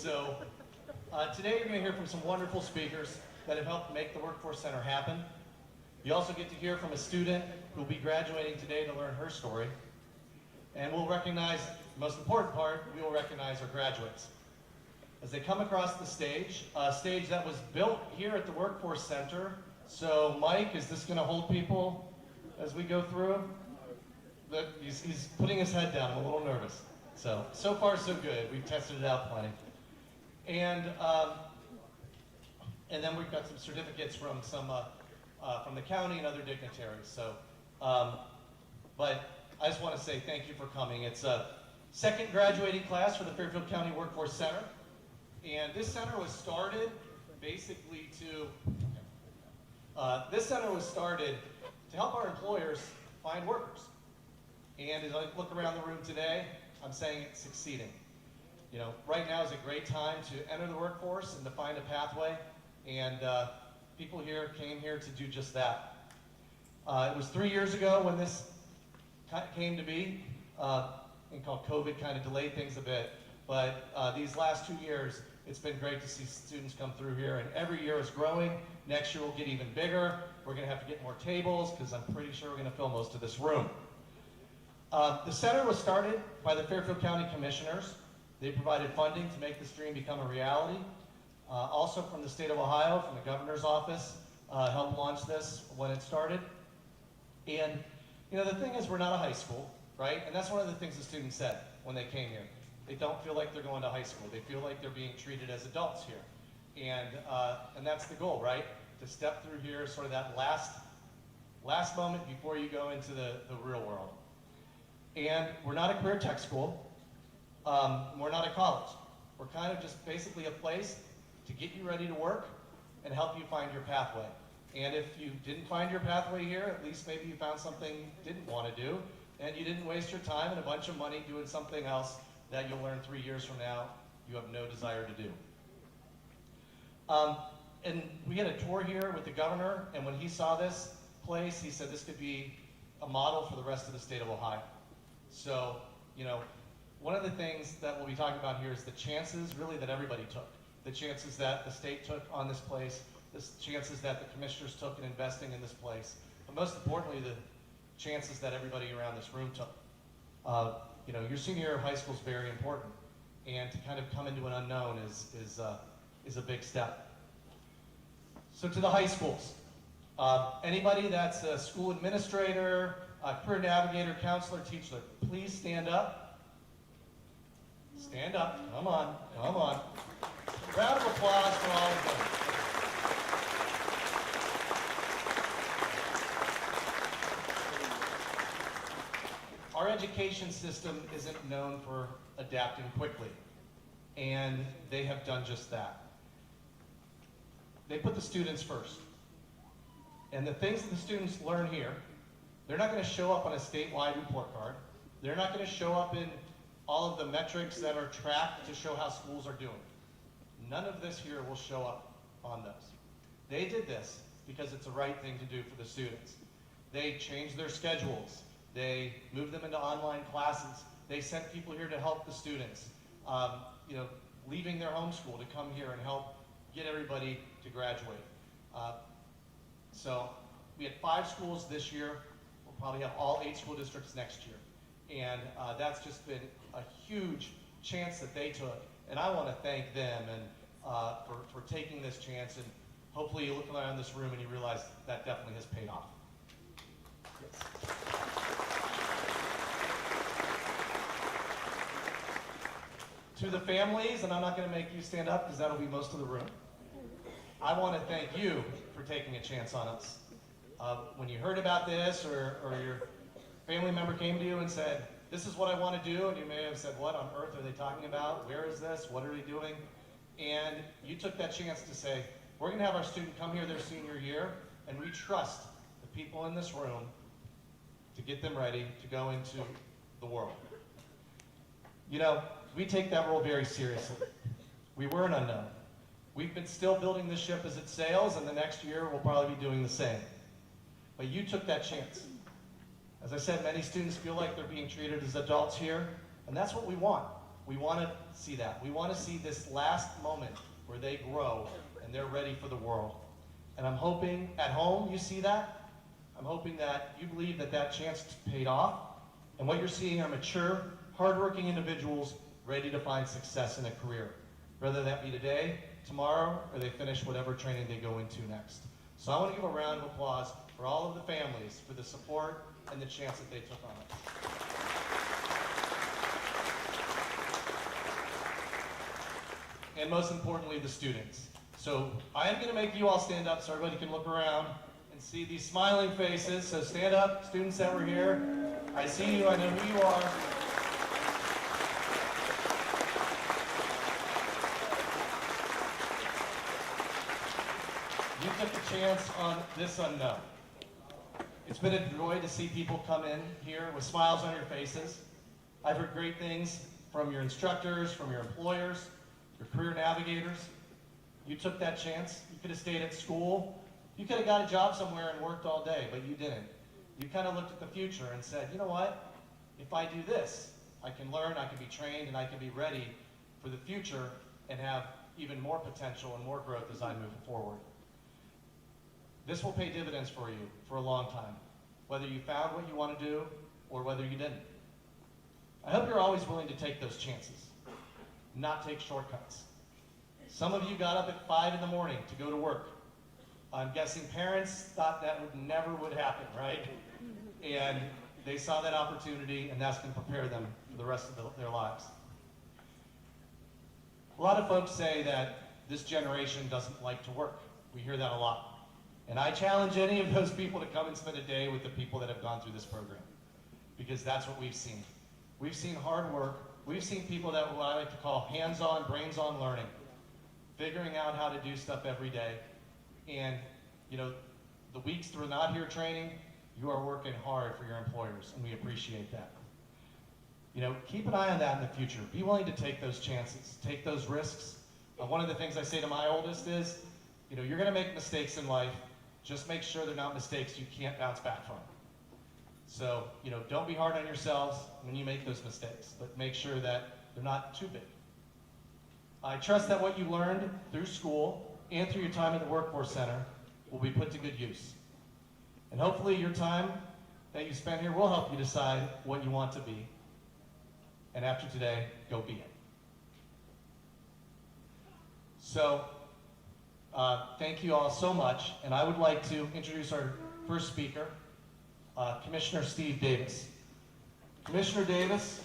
So today you're going to hear from some wonderful speakers that have helped make the Workforce Center happen. You also get to hear from a student who will be graduating today to learn her story. And we'll recognize, the most important part, we will recognize our graduates. As they come across the stage, a stage that was built here at the Workforce Center. So Mike, is this going to hold people as we go through? He's putting his head down. I'm a little nervous. So far so good. We've tested it out plenty. And then we've got some certificates from from the county and other dignitaries. So, but I just want to say thank you for coming. It's a second graduating class for the Fairfield County Workforce Center. And this center was started basically this center was started to help our employers find workers. And as I look around the room today, I'm saying it's succeeding. You know, right now is a great time to enter the workforce and to find a pathway. And people here came here to do just that. It was 3 years ago when this came to be. And called COVID kind of delayed things a bit. But these last 2 years, it's been great to see students come through here. And every year is growing. Next year will get even bigger. We're going to have to get more tables because I'm pretty sure we're going to fill most of this room. The center was started by the Fairfield County Commissioners. They provided funding to make this dream become a reality. Also from the state of Ohio, from the governor's office, helped launch this when it started. And you know, the thing is, we're not a high school, right? And that's one of the things the students said when they came here. They don't feel like they're going to high school. They feel like they're being treated as adults here. And that's the goal, right? To step through here, sort of that last moment before you go into the real world. And we're not a career tech school. We're not a college. We're kind of just basically a place to get you ready to work and help you find your pathway. And if you didn't find your pathway here, at least maybe you found something you didn't want to do, and you didn't waste your time and a bunch of money doing something else that you'll learn 3 years from now you have no desire to do. And we had a tour here with the governor, and when he saw this place, he said this could be a model for the rest of the state of Ohio. So, you know, one of the things that we'll be talking about here is the chances really that everybody took. The chances that the state took on this place, the chances that the commissioners took in investing in this place, but most importantly, the chances that everybody around this room took. You know, your senior year of high school is very important, and to kind of come into an unknown is a big step. So to the high schools, anybody that's a school administrator, a career navigator, counselor, teacher, please stand up. Stand up, come on, come on. Round of applause for all of them. Our education system isn't known for adapting quickly, and they have done just that. They put the students first. And the things that the students learn here, they're not going to show up on a statewide report card. They're not going to show up in all of the metrics that are tracked to show how schools are doing. None of this here will show up on those. They did this because it's the right thing to do for the students. They changed their schedules. They moved them into online classes. They sent people here to help the students, you know, leaving their home school to come here and help get everybody to graduate. So we had 5 schools this year. We'll probably have all 8 school districts next year. And that's just been a huge chance that they took. And I want to thank them and for taking this chance. And hopefully you look around this room and you realize that definitely has paid off. Yes. To the families, and I'm not going to make you stand up because that'll be most of the room. I want to thank you for taking a chance on us. When you heard about this or your family member came to you and said, this is what I want to do, and you may have said, what on earth are they talking about? Where is this? What are they doing? And you took that chance to say, we're going to have our student come here their senior year, and we trust the people in this room to get them ready to go into the world. You know, we take that role very seriously. We were an unknown. We've been still building the ship as it sails, and the next year we'll probably be doing the same. But you took that chance. As I said, many students feel like they're being treated as adults here, and that's what we want. We want to see that. We want to see this last moment where they grow and they're ready for the world. And I'm hoping at home you see that. I'm hoping that you believe that that chance paid off. And what you're seeing are mature, hardworking individuals ready to find success in a career, whether that be today, tomorrow, or they finish whatever training they go into next. So I want to give a round of applause for all of the families for the support and the chance that they took on it. And most importantly, the students. So I am going to make you all stand up so everybody can look around and see these smiling faces. So stand up, students that were here. I see you, I know who you are. You took a chance on this unknown. It's been a joy to see people come in here with smiles on your faces. I've heard great things from your instructors, from your employers, your career navigators. You took that chance. You could have stayed at school. You could have got a job somewhere and worked all day, but you didn't. You kind of looked at the future and said, you know what? If I do this, I can learn, I can be trained, and I can be ready for the future and have even more potential and more growth as I move forward. This will pay dividends for you for a long time, whether you found what you want to do or whether you didn't. I hope you're always willing to take those chances, not take shortcuts. Some of you got up at 5 in the morning to go to work. I'm guessing parents thought that never would happen, right? And they saw that opportunity, and that's going to prepare them for the rest of their lives. A lot of folks say that this generation doesn't like to work. We hear that a lot. And I challenge any of those people to come and spend a day with the people that have gone through this program, because that's what we've seen. We've seen hard work. We've seen people that what I like to call hands-on, brains-on learning, figuring out how to do stuff every day. And, you know, the weeks through not here training, you are working hard for your employers, and we appreciate that. You know, keep an eye on that in the future. Be willing to take those chances, take those risks. One of the things I say to my oldest is, you know, you're going to make mistakes in life. Just make sure they're not mistakes you can't bounce back from. So, you know, don't be hard on yourselves when you make those mistakes, but make sure that they're not too big. I trust that what you learned through school and through your time at the Workforce Center will be put to good use. And hopefully your time that you spend here will help you decide what you want to be. And after today, go be it. So, thank you all so much. And I would like to introduce our first speaker, Commissioner Steve Davis. Commissioner Davis.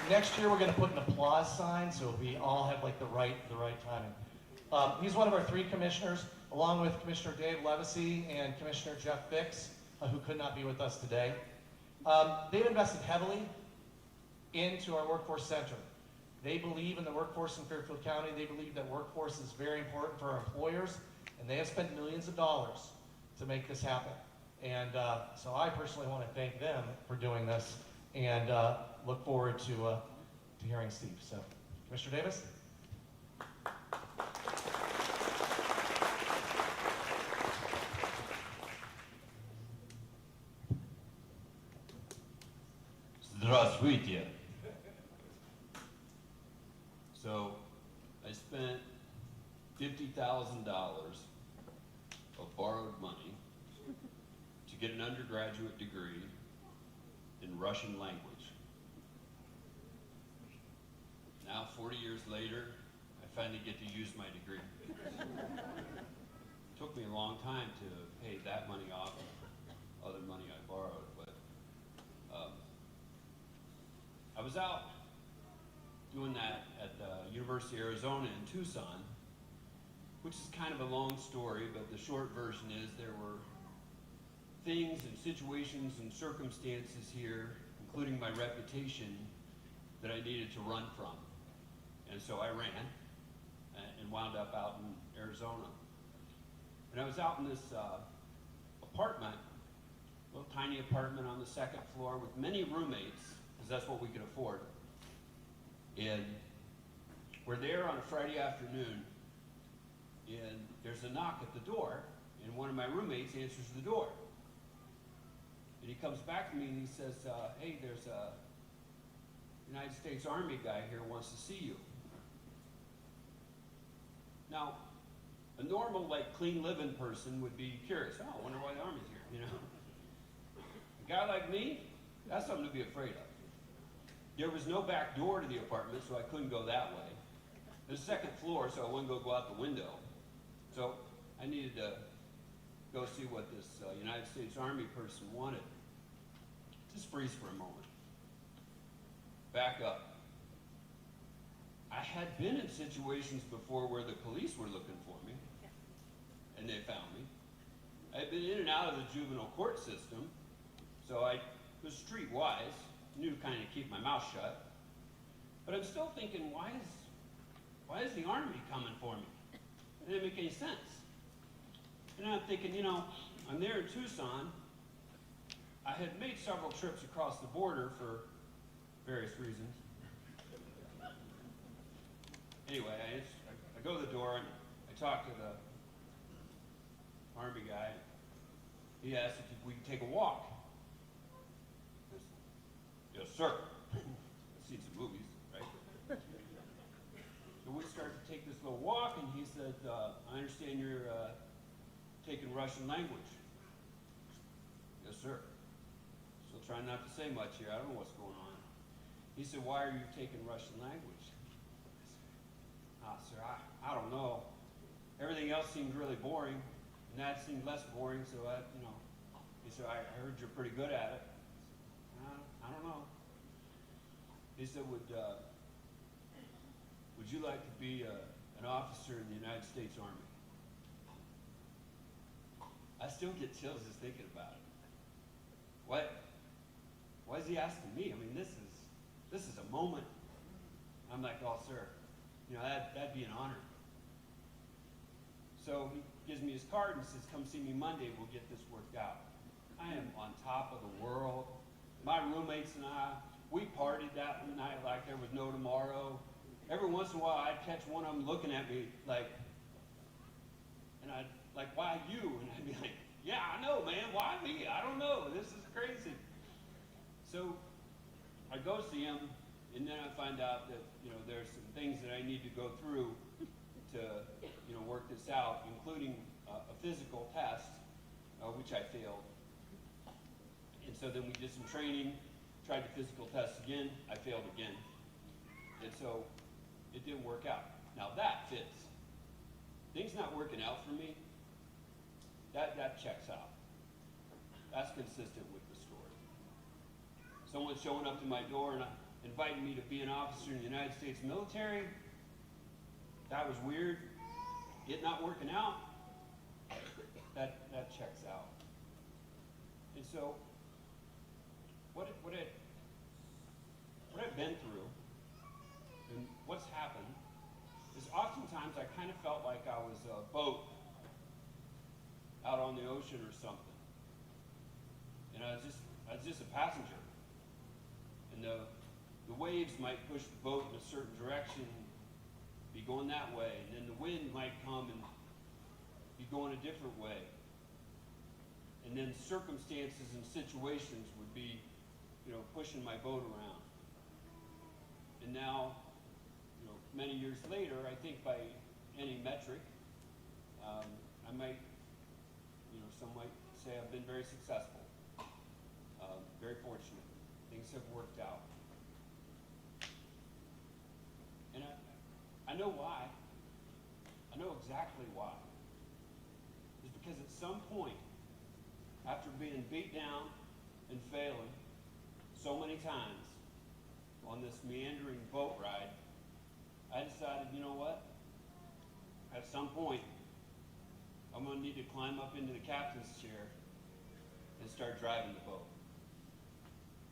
Next year we're going to put an applause sign so we all have like the right timing. He's one of our 3 commissioners, along with Commissioner Dave Levesey and Commissioner Jeff Fix, who could not be with us today. They've invested heavily into our Workforce Center. They believe in the workforce in Fairfield County. They believe that workforce is very important for our employers, and they have spent millions of dollars to make this happen. And so I personally want to thank them for doing this, and look forward to hearing Steve. So, Commissioner Davis. Здравствуйте. So, I spent $50,000 of borrowed money to get an undergraduate degree in Russian language. Now, 40 years later, I finally get to use my degree. It took me a long time to pay that money off and other money I borrowed, but I was out doing that at the University of Arizona in Tucson, which is kind of a long story, but the short version is there were things and situations and circumstances here, including my reputation, that I needed to run from. And so I ran and wound up out in Arizona. And I was out in this apartment, little tiny apartment on the 2nd floor with many roommates, because that's what we could afford. And we're there on a Friday afternoon, and there's a knock at the door, and one of my roommates answers the door. And he comes back to me and he says, hey, there's a United States Army guy here who wants to see you. Now, a normal, like, clean living person would be curious. Oh, I wonder why the Army's here, you know? A guy like me, that's something to be afraid of. There was no back door to the apartment, so I couldn't go that way. There's a second floor, so I wouldn't go out the window. So I needed to go see what this United States Army person wanted. Just freeze for a moment. Back up. I had been in situations before where the police were looking for me, and they found me. I had been in and out of the juvenile court system, so I was streetwise, knew to kind of keep my mouth shut. But I'm still thinking, why is the Army coming for me? It didn't make any sense. And I'm thinking, you know, I'm there in Tucson. I had made several trips across the border for various reasons. Anyway, I go to the door and I talk to the Army guy. He asked if we could take a walk. I said, yes, sir. I've seen some movies, right? So we started to take this little walk, and he said, I understand you're taking Russian language. Yes, sir. Still trying not to say much here. I don't know what's going on. He said, why are you taking Russian language? Sir, I don't know. Everything else seemed really boring, and that seemed less boring, so you know. He said, I heard you're pretty good at it. I don't know. He said, would you like to be an officer in the United States Army? I still get chills just thinking about it. Why is he asking me? I mean, this is a moment. I'm like, oh, sir. You know, that'd be an honor. So he gives me his card and says, come see me Monday, we'll get this worked out. I am on top of the world. My roommates and I, we partied that night like there was no tomorrow. Every once in a while, I'd catch one of them looking at me like, and I'd like, why you? And I'd be like, yeah, I know, man, why me? I don't know, this is crazy. So I go see him, and then I find out that, you know, there's some things that I need to go through to, you know, work this out, including a physical test, which I failed. And so then we did some training, tried the physical test again, I failed again. And so it didn't work out. Now that fits. Things not working out for me, that checks out. That's consistent with the story. Someone showing up to my door and inviting me to be an officer in the United States military, that was weird. It not working out, that checks out. And so, what I've been through and what's happened is oftentimes I kind of felt like I was a boat out on the ocean or something. And I was just a passenger. And the waves might push the boat in a certain direction, be going that way, and then the wind might come and be going a different way. And then circumstances and situations would be, you know, pushing my boat around. And now, you know, many years later, I think by any metric, I might, you know, some might say I've been very successful, very fortunate. Things have worked out. And I know why. I know exactly why. It's because at some point, after being beat down and failing so many times on this meandering boat ride, I decided, you know what? At some point, I'm going to need to climb up into the captain's chair and start driving the boat.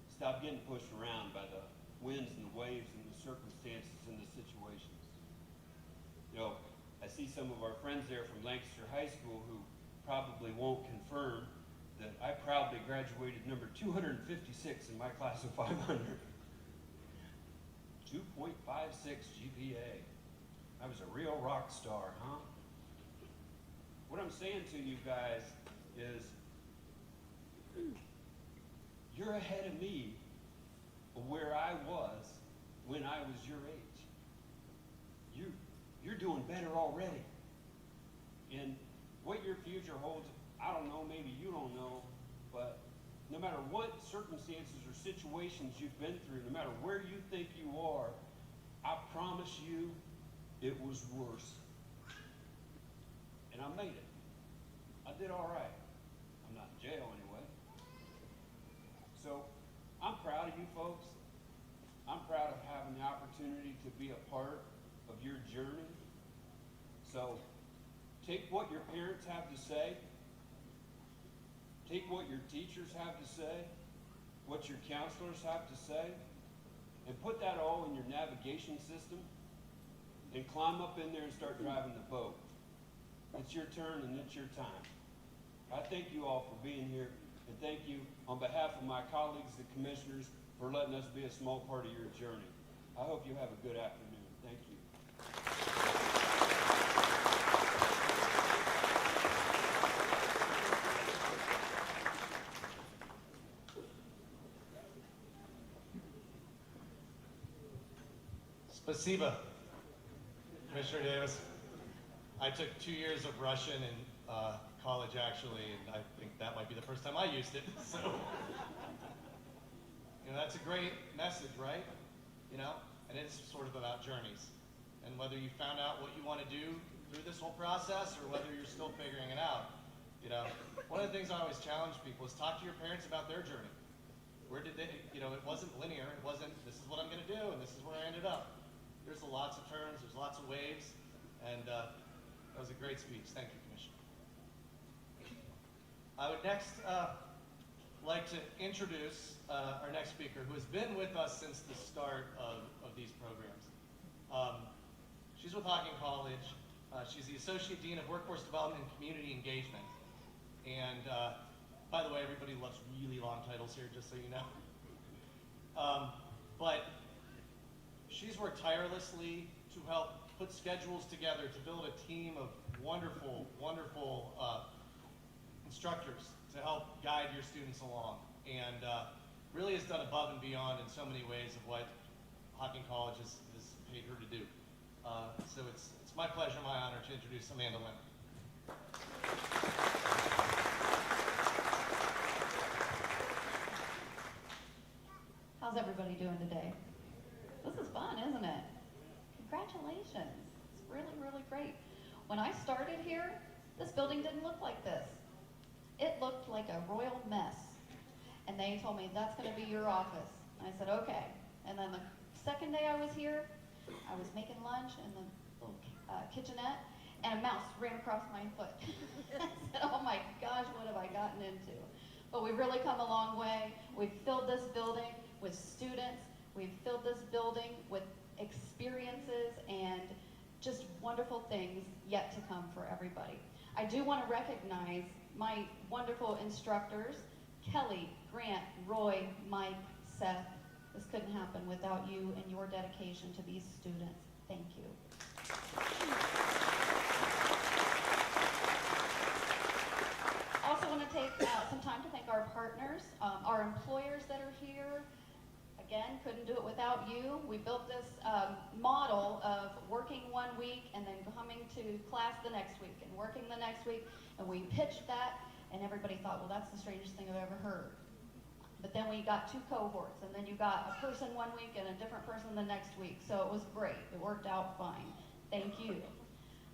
Stop getting pushed around by the winds and the waves and the circumstances and the situations. You know, I see some of our friends there from Lancaster High School who probably won't confirm that I proudly graduated number 256 in my class of 500. 2.56 GPA. I was a real rock star, huh? What I'm saying to you guys is you're ahead of me of where I was when I was your age. You're doing better already. And what your future holds, I don't know, maybe you don't know, but no matter what circumstances or situations you've been through, no matter where you think you are, I promise you it was worse. And I made it. I did all right. I'm not in jail anyway. So I'm proud of you folks. I'm proud of having the opportunity to be a part of your journey. So take what your parents have to say, take what your teachers have to say, what your counselors have to say, and put that all in your navigation system and climb up in there and start driving the boat. It's your turn and it's your time. I thank you all for being here, and thank you on behalf of my colleagues, the commissioners, for letting us be a small part of your journey. I hope you have a good afternoon. Thank you. Spasiba, Commissioner Davis. I took 2 years of Russian in college, actually, and I think that might be the first time I used it. So, that's a great message, right? And it's sort of about journeys. And whether you found out what you want to do through this whole process or whether you're still figuring it out, one of the things I always challenge people is talk to your parents about their journey. Where did they, it wasn't linear. It wasn't, this is what I'm going to do, and this is where I ended up. There's lots of turns, there's lots of waves, and that was a great speech. Thank you, Commissioner. I would next like to introduce our next speaker, who has been with us since the start of these programs. She's with Hocking College. She's the Associate Dean of Workforce Development and Community Engagement. And by the way, everybody loves really long titles here, just so you know. But she's worked tirelessly to help put schedules together to build a team of wonderful, wonderful instructors to help guide your students along, and really has done above and beyond in so many ways of what Hocking College has paid her to do. So it's my pleasure, my honor to introduce Amanda Lynn. How's everybody doing today? This is fun, isn't it? Congratulations. It's really, really great. When I started here, this building didn't look like this. It looked like a royal mess. And they told me, that's going to be your office. And I said, okay. And then the second day I was here, I was making lunch in the little kitchenette, and a mouse ran across my foot. I said, oh my gosh, what have I gotten into? But we've really come a long way. We've filled this building with students. We've filled this building with experiences and just wonderful things yet to come for everybody. I do want to recognize my wonderful instructors, Kelly, Grant, Roy, Mike, Seth. This couldn't happen without you and your dedication to these students. Thank you. I also want to take some time to thank our partners, our employers that are here. Again, couldn't do it without you. We built this model of working 1 week and then coming to class the next week and working the next week, and we pitched that, and everybody thought, well, that's the strangest thing I've ever heard. But then we got 2 cohorts, and then you got a person 1 week and a different person the next week, so it was great. It worked out fine. Thank you.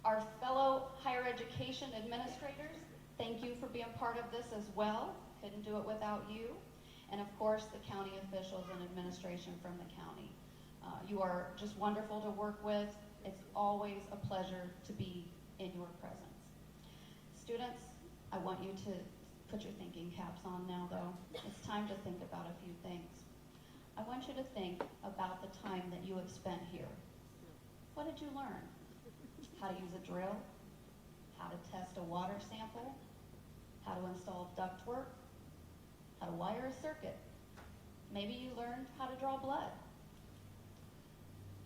Our fellow higher education administrators, thank you for being part of this as well. Couldn't do it without you. And of course, the county officials and administration from the county. You are just wonderful to work with. It's always a pleasure to be in your presence. Students, I want you to put your thinking caps on now, though. It's time to think about a few things. I want you to think about the time that you have spent here. What did you learn? How to use a drill? How to test a water sample? How to install ductwork? How to wire a circuit. Maybe you learned how to draw blood.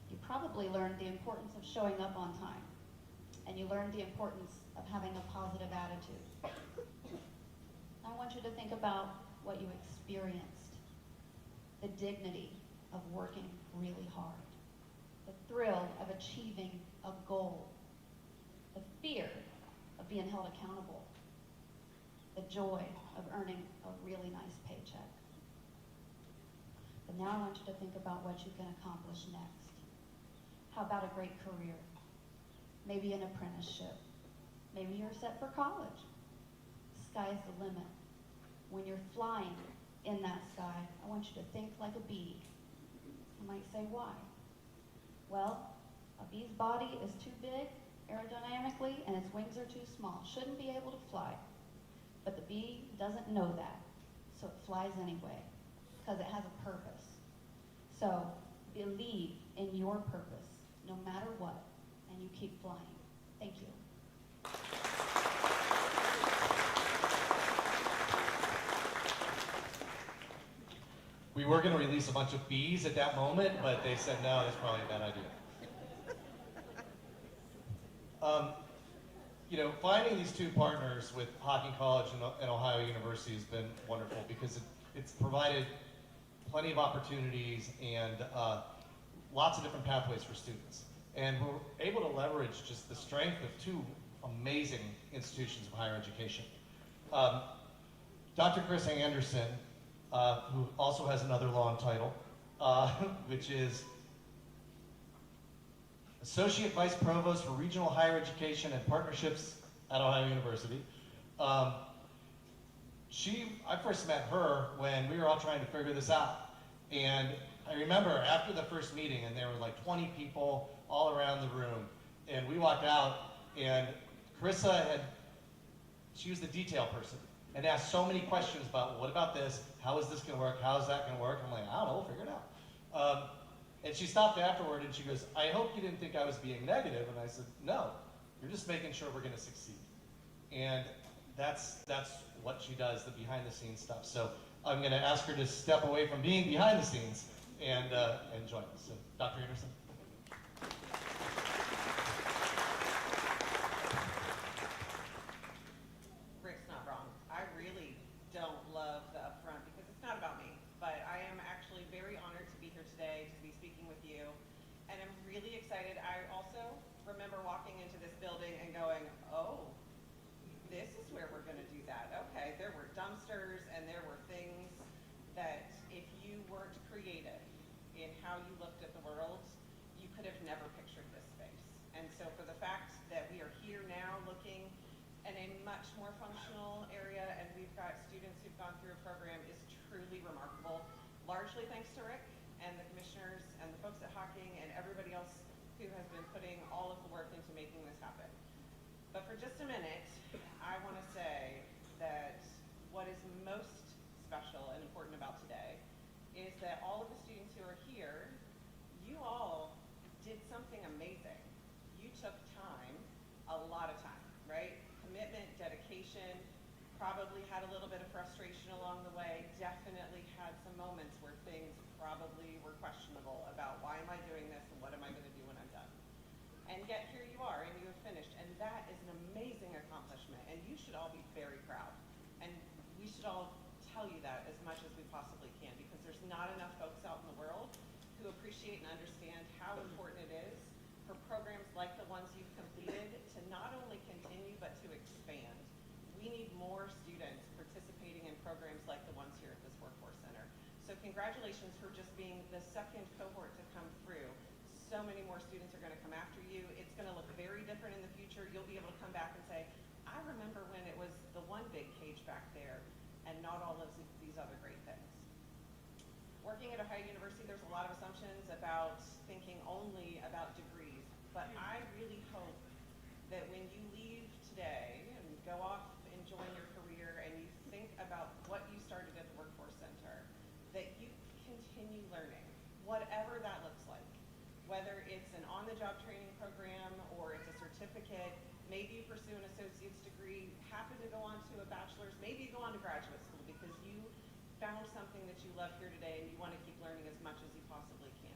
You probably learned the importance of showing up on time, and you learned the importance of having a positive attitude. I want you to think about what you experienced. the dignity of working really hard, the thrill of achieving a goal, the fear of being held accountable, the joy of earning a really nice paycheck. But now I want you to think about what you can accomplish next. How about a great career? Maybe an apprenticeship. Maybe you're set for college. Sky's the limit. When you're flying in that sky, I want you to think like a bee. You might say, why? Well, a bee's body is too big aerodynamically and its wings are too small. Shouldn't be able to fly. But the bee doesn't know that, so it flies anyway, because it has a purpose. So believe in your purpose, no matter what, and you keep flying. Thank you. We were going to release a bunch of bees at that moment, but they said, no, that's probably a bad idea. Finding these two partners with Hocking College and Ohio University has been wonderful because it's provided plenty of opportunities and lots of different pathways for students. And we're able to leverage just the strength of two amazing institutions of higher education. Dr. Chris Anderson, who also has another long title, which is Associate Vice Provost for Regional Higher Education and Partnerships at Ohio University. I first met her when we were all trying to figure this out. And I remember after the first meeting, and there were like 20 people all around the room, and we walked out, and she was the detail person, and asked so many questions about, what about this? How is this going to work? How is that going to work? I'm like, I don't know, we'll figure it out. And she stopped afterward and she goes, I hope you didn't think I was being negative. And I said, no, you're just making sure we're going to succeed. And that's what she does, the behind the scenes stuff. So I'm going to ask her to step away from being behind the scenes and join us. So, Dr. Anderson. Rick's not wrong. I really don't love the upfront because it's not about me, but I am actually very honored to be here today, to be speaking with you, and I'm really excited. I also remember walking into this building and going, oh, this is where we're going to do that. Okay, there were dumpsters and there were things that if you weren't creative in how you looked at the world, you could have never pictured this space. And so for the fact that we are here now looking in a much more functional area and we've got students who've gone through a program is truly remarkable, largely thanks to Rick and the commissioners and the folks at Hocking and everybody else who has been putting all of the work into making this happen. But for just a minute, I want to say that what is most special and important about today is that all of the students who are here, you all did something amazing. You took time, a lot of time, right? Commitment, dedication, probably had a little bit of frustration along the way, definitely had some moments where things probably were questionable about why am I doing this and what am I going to do when I'm done. And yet here you are and you have finished, and that is an amazing accomplishment and you should all be very proud. And we should all tell you that as much as we possibly can because there's not enough folks out in the world who appreciate and understand how important it is for programs like the ones you've completed to not only continue but to expand. We need more students participating in programs like the ones here at this Workforce Center. So congratulations for just being the second cohort to come through. So many more students are going to come after you. It's going to look very different in the future. You'll be able to come back and say, I remember when it was the one big cage back there and not all of these other great things. Working at Ohio University, there's a lot of assumptions about thinking only about degrees, but I really hope that when you leave today and go off and join your career and you think about what you started at the Workforce Center, that you continue learning, whatever that looks like. Whether it's an on-the-job training program or it's a certificate, maybe you pursue an associate's degree, happen to go on to a bachelor's, maybe you go on to graduate school because you found something that you love here today and you want to keep learning as much as you possibly can.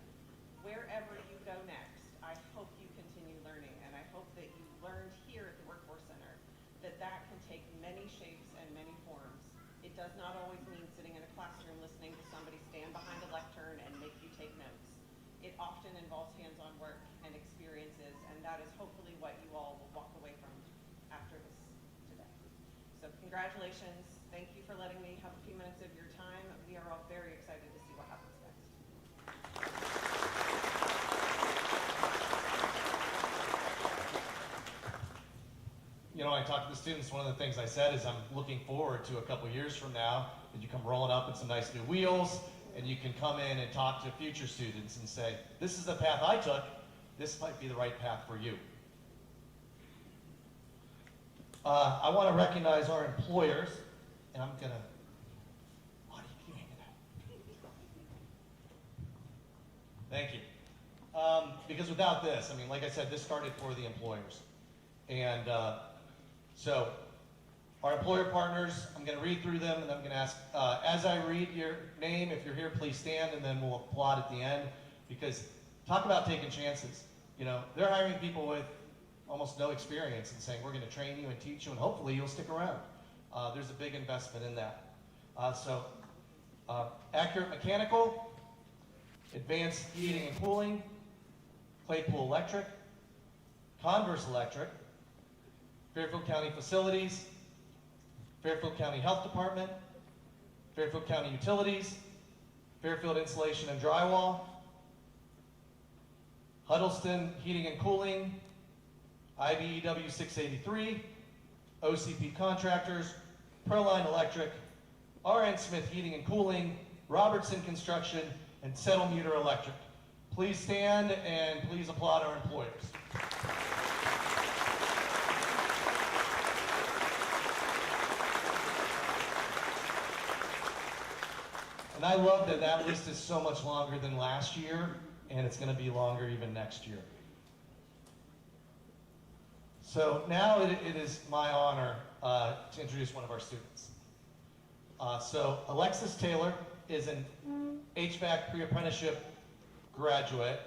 Wherever you go next, I hope you continue learning, and I hope that you learned here at the Workforce Center that that can take many shapes and many forms. It does not always mean sitting in a classroom listening to somebody stand behind a congratulations. Thank you for letting me have a few minutes of your time. We are all very excited to see what happens next. You know, I talked to the students, one of the things I said is I'm looking forward to a couple years from now that you come rolling up in some nice new wheels and you can come in and talk to future students and say, this is the path I took, this might be the right path for you. I want to recognize our employers, and I'm gonna, why do you keep hanging out? Thank you. Because without this, I mean, like I said, this started for the employers. And so our employer partners, I'm going to read through them, and I'm going to ask, as I read your name, if you're here, please stand, and then we'll applaud at the end. Because talk about taking chances. You know, they're hiring people with almost no experience and saying, we're going to train you and teach you, and hopefully you'll stick around. There's a big investment in that. Accurate Mechanical, Advanced Heating and Cooling, Claypool Electric, Converse Electric, Fairfield County Facilities, Fairfield County Health Department, Fairfield County Utilities, Fairfield Insulation and Drywall, Huddleston Heating and Cooling, IBEW 683, OCP Contractors, Proline Electric, RN Smith Heating and Cooling, Robertson Construction, and Settlemuter Electric. Please stand and please applaud our employers. And I love that that list is so much longer than last year, and it's going to be longer even next year. So now it is my honor to introduce one of our students. So Alexis Taylor is an HVAC pre-apprenticeship graduate.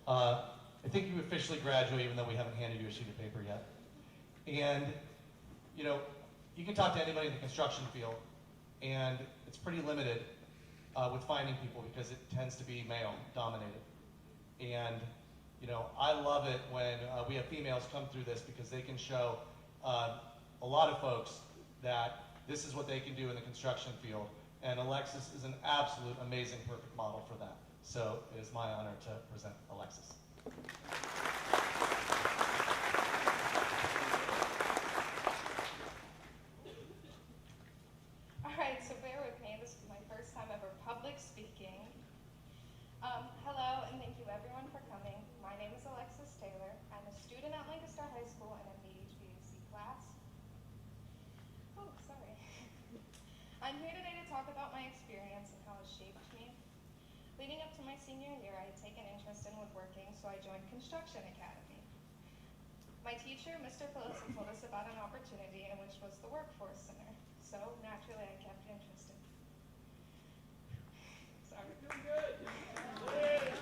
I think you officially graduate, even though we haven't handed you a sheet of paper yet. And, you know, you can talk to anybody in the construction field, and it's pretty limited with finding people because it tends to be male dominated. And, you know, I love it when we have females come through this because they can show a lot of folks that this is what they can do in the construction field. And Alexis is an absolute amazing, perfect model for that. So it is my honor to present Alexis. All right, so bear with me. This is my first time ever public speaking. Hello, and thank you everyone for coming. My name is Alexis Taylor. I'm a student at Lancaster High School and I'm the HVAC class. Oh, sorry. I'm here today to talk about my experience and how it shaped me. Leading up to my senior year, I had taken interest in woodworking, so I joined Construction Academy. My teacher, Mr. Phillips, told us about an opportunity in which was the Workforce Center. So naturally, I kept interested. Sorry. Doing good.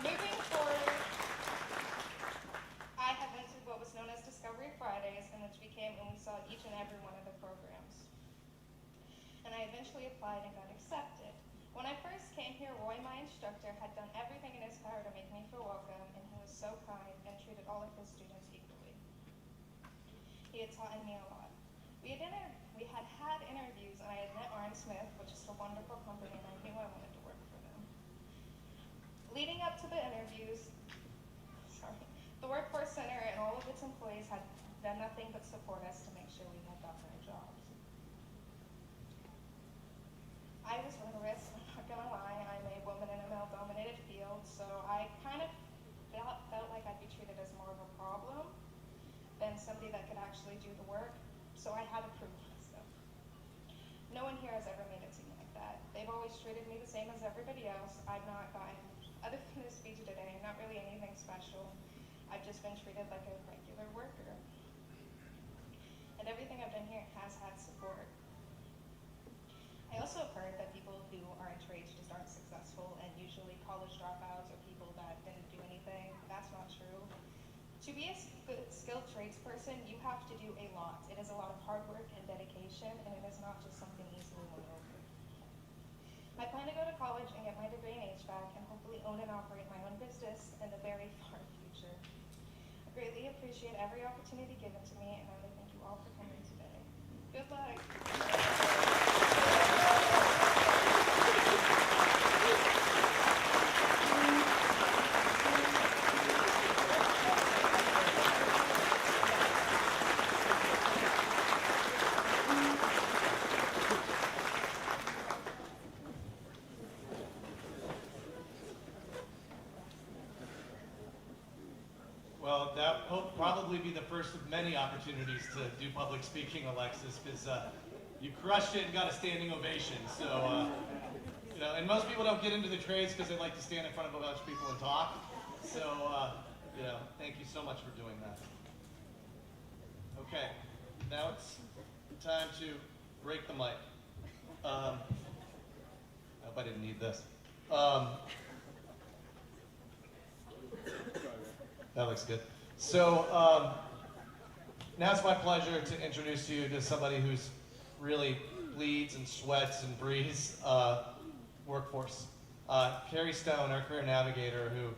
Moving forward, I have entered what was known as Discovery Fridays, in which we came and we saw each and every one of the programs. And I eventually applied and got accepted. When I first came here, Roy, my instructor, had done everything in his power to make me feel welcome, and he was so kind and treated all of his students equally. He had taught me a lot. We had had interviews, and I had met RN Smith, which is a wonderful company, and I knew I wanted to work for them. Leading up to the interviews, the Workforce Center and all of its employees had done nothing but support us to make sure we had gotten our jobs. I was nervous, I'm not gonna lie. I'm a woman in a male-dominated field, so I kind of felt like I'd be treated as more of a problem than somebody that could actually do the work. So I had to prove myself. No one here has ever made it seem like that. They've always treated me the same as everybody else. I've not gotten, other than this speech today, not really anything special. I've just been treated like a regular worker. And everything I've done here has had support. I also have heard that people who are in trades just aren't successful, and usually college dropouts or people that didn't do anything. That's not true. To be a good, skilled tradesperson, you have to do a lot. It is a lot of hard work and dedication, and it is not just something easily won over. I plan to go to college and get my degree in HVAC and hopefully own and operate my own business in the very far future. I greatly appreciate every opportunity given to me, and I want to thank you all for coming today. Good luck. Well, that will probably be the first of many opportunities to do public speaking, Alexis, because you crushed it and got a standing ovation. So, you know, and most people don't get into the trades because they like to stand in front of a bunch of people and talk. So, you know, thank you so much for doing that. Okay, now it's time to break the mic. I hope I didn't need this. That looks good. So now it's my pleasure to introduce you to somebody who's really bleeds and sweats and breathes workforce. Carrie Stone, our career navigator, who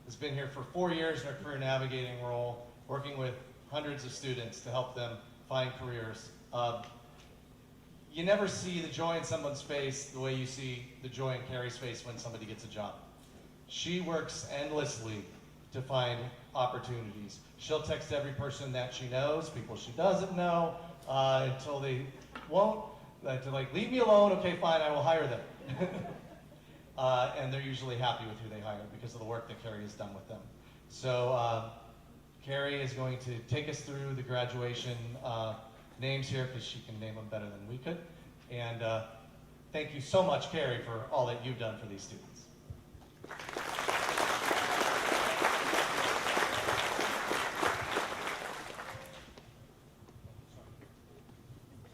has been here for 4 years in our career navigating role, working with hundreds of students to help them find careers. You never see the joy in someone's face the way you see the joy in Carrie's face when somebody gets a job. She works endlessly to find opportunities. She'll text every person that she knows, people she doesn't know, until they won't, to like, leave me alone, okay, fine, I will hire them. And they're usually happy with who they hire because of the work that Carrie has done with them. So Carrie is going to take us through the graduation names here because she can name them better than we could. And thank you so much, Carrie, for all that you've done for these students.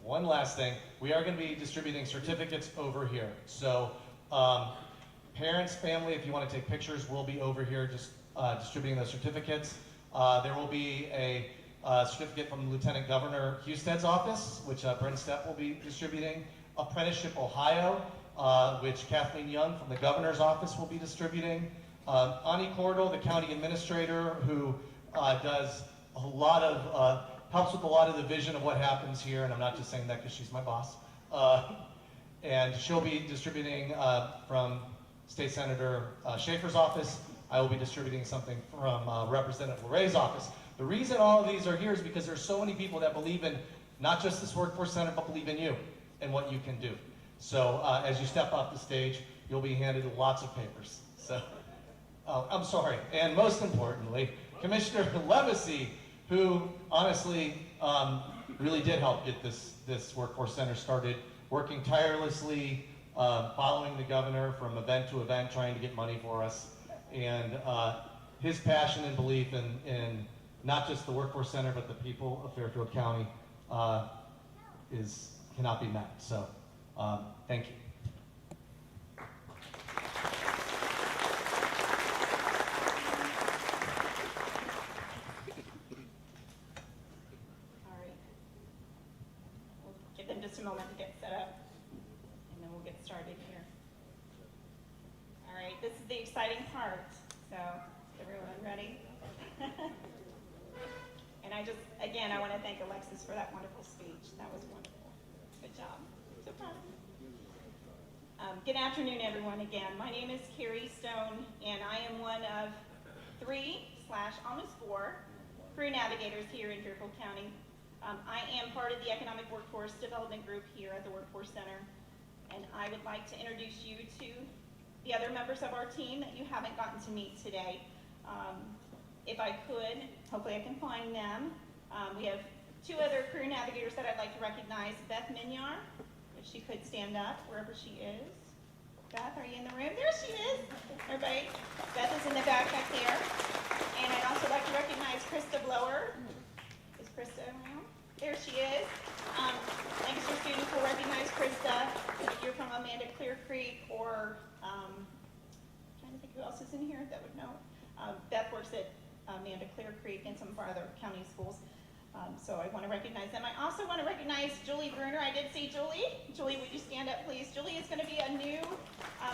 One last thing, we are going to be distributing certificates over here. So parents, family, if you want to take pictures, we'll be over here just distributing those certificates. There will be a certificate from Lieutenant Governor Husted's office, which Brent Stepp will be distributing. Apprenticeship Ohio, which Kathleen Young from the governor's office will be distributing. Ani Cordell, the county administrator, who does a lot of, helps with a lot of the vision of what happens here, and I'm not just saying that because she's my boss. And she'll be distributing from State Senator Schaefer's office. I will be distributing something from Representative LeRay's office. The reason all of these are here is because there's so many people that believe in not just this Workforce Center, but believe in you and what you can do. So as you step off the stage, you'll be handed lots of papers. So, I'm sorry. And most importantly, Commissioner Levesey, who honestly really did help get this Workforce Center started, working tirelessly, following the governor from event to event, trying to get money for us. And his passion and belief in not just the Workforce Center, but the people of Fairfield County cannot be met. So thank you. All right. We'll give them just a moment to get set up, and then we'll get started here. All right, this is the exciting part. So, is everyone ready? And I want to thank Alexis for that wonderful speech. That was wonderful. Good job. So proud. Good afternoon, everyone, again. My name is Carrie Stone, and I am one of 3/almost 4 career navigators here in Fairfield County. I am part of the Economic Workforce Development Group here at the Workforce Center, and I would like to introduce you to the other members of our team that you haven't gotten to meet today. If I could, hopefully I can find them. We have 2 other career navigators that I'd like to recognize. Beth Minyar, if she could stand up wherever she is. Beth, are you in the room? There she is. Everybody, Beth is in the back there. And I'd also like to recognize Krista Blower. Is Krista around? There she is. Thanks to students will recognize Krista. If you're from Amanda Clear Creek or, I'm trying to think who else is in here that would know. Beth works at Amanda Clear Creek and some of our other county schools. So I want to recognize them. I also want to recognize Julie Bruner. I did see Julie. Julie, would you stand up, please? Julie is going to be a new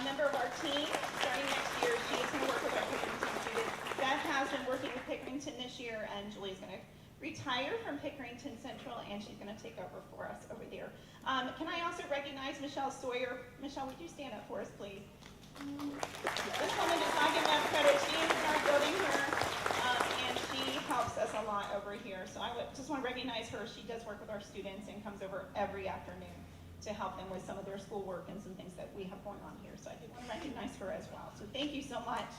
member of our team starting next year. She is going to work with our Pickerington students. Beth has been working with Pickerington this year, and Julie is going to retire from Pickerington Central, and she's going to take over for us over there. Can I also recognize Michelle Sawyer? Michelle, would you stand up for us, please? This woman does not get enough credit. She is in our building here, and she helps us a lot over here. So I just want to recognize her. She does work with our students and comes over every afternoon to help them with some of their schoolwork and some things that we have going on here. So I do want to recognize her as well. So thank you so much.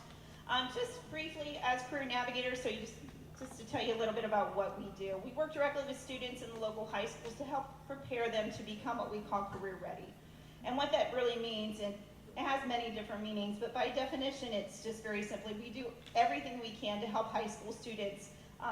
Just briefly, as career navigators, just to tell you a little bit about what we do. We work directly with students in the local high schools to help prepare them to become what we call career ready. And what that really means, and it has many different meanings, but by definition, it's just very simply, we do everything we can to help high school students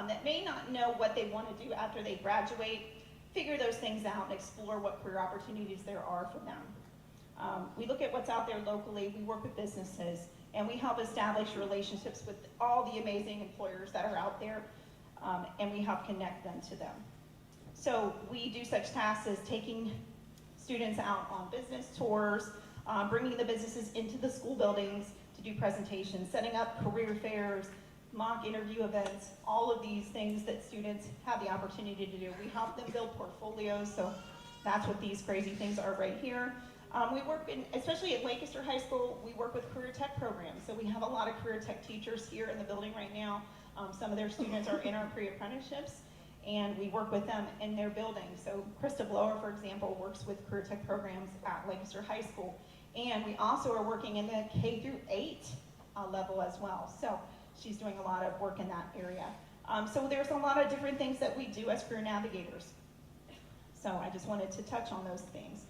that may not know what they want to do after they graduate, figure those things out and explore what career opportunities there are for them. We look at what's out there locally, we work with businesses, and we help establish relationships with all the amazing employers that are out there, and we help connect them to them. So we do such tasks as taking students out on business tours, bringing the businesses into the school buildings to do presentations, setting up career fairs, mock interview events, all of these things that students have the opportunity to do. We help them build portfolios, so that's what these crazy things are right here. We work in, especially at Lancaster High School, we work with career tech programs. So we have a lot of career tech teachers here in the building right now. Some of their students are in our pre-apprenticeships, and we work with them in their buildings. So Krista Blower, for example, works with career tech programs at Lancaster High School. And we also are working in the K through 8 level as well. So she's doing a lot of work in that area. So there's a lot of different things that we do as career navigators. So I just wanted to touch on those things.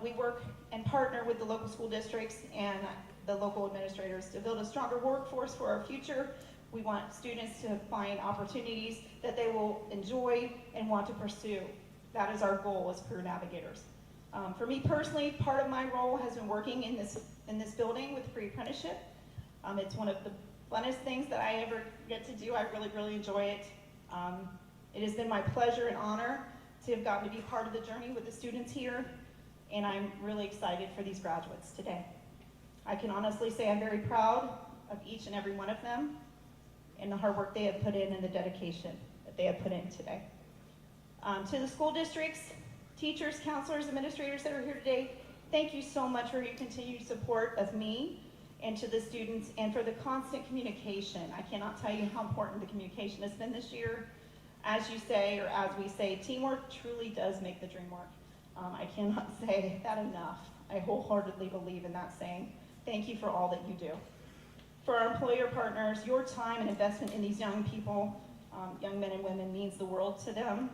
We work and partner with the local school districts and the local administrators to build a stronger workforce for our future. We want students to find opportunities that they will enjoy and want to pursue. That is our goal as career navigators. For me personally, part of my role has been working in this building with pre-apprenticeship. It's one of the funnest things that I ever get to do. I really, really enjoy it. It has been my pleasure and honor to have gotten to be part of the journey with the students here, and I'm really excited for these graduates today. I can honestly say I'm very proud of each and every one of them and the hard work they have put in and the dedication that they have put in today. To the school districts, teachers, counselors, administrators that are here today, thank you so much for your continued support of me and to the students and for the constant communication. I cannot tell you how important the communication has been this year. As you say, or as we say, teamwork truly does make the dream work. I cannot say that enough. I wholeheartedly believe in that saying. Thank you for all that you do. For our employer partners, your time and investment in these young people, young men and women, means the world to them.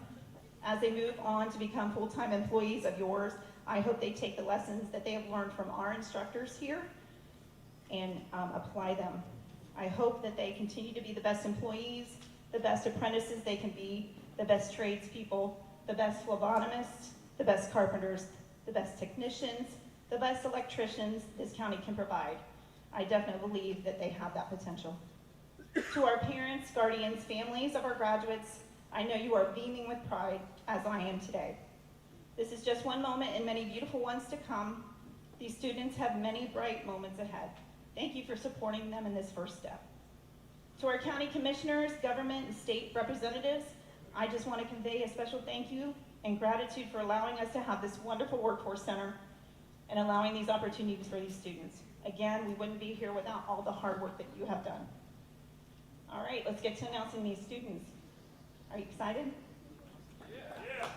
As they move on to become full-time employees of yours, I hope they take the lessons that they have learned from our instructors here and apply them. I hope that they continue to be the best employees, the best apprentices they can be, the best tradespeople, the best phlebotomists, the best carpenters, the best technicians, the best electricians this county can provide. I definitely believe that they have that potential. To our parents, guardians, families of our graduates, I know you are beaming with pride as I am today. This is just one moment and many beautiful ones to come. These students have many bright moments ahead. Thank you for supporting them in this first step. To our county commissioners, government, and state representatives, I just want to convey a special thank you and gratitude for allowing us to have this wonderful workforce center and allowing these opportunities for these students. Again, we wouldn't be here without all the hard work that you have done. All right, let's get to announcing these students. Are you excited? Yeah.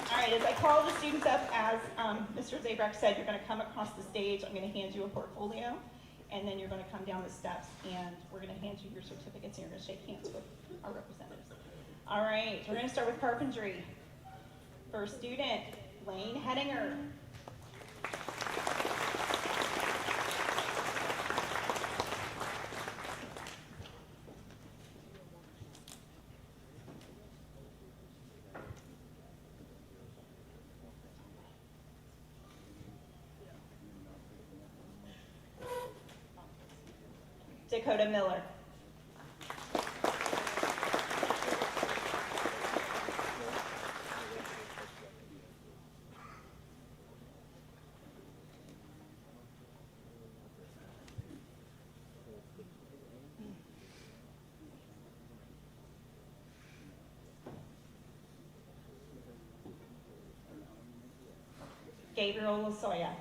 All right, as I call the students up, as Mr. Zabrak said, you're going to come across the stage. I'm going to hand you a portfolio, and then you're going to come down the steps, and we're going to hand you your certificates, and you're going to shake hands with our representatives. All right, we're going to start with carpentry. First student, Lane Hedinger. Dakota Miller. Gabriel Losoya.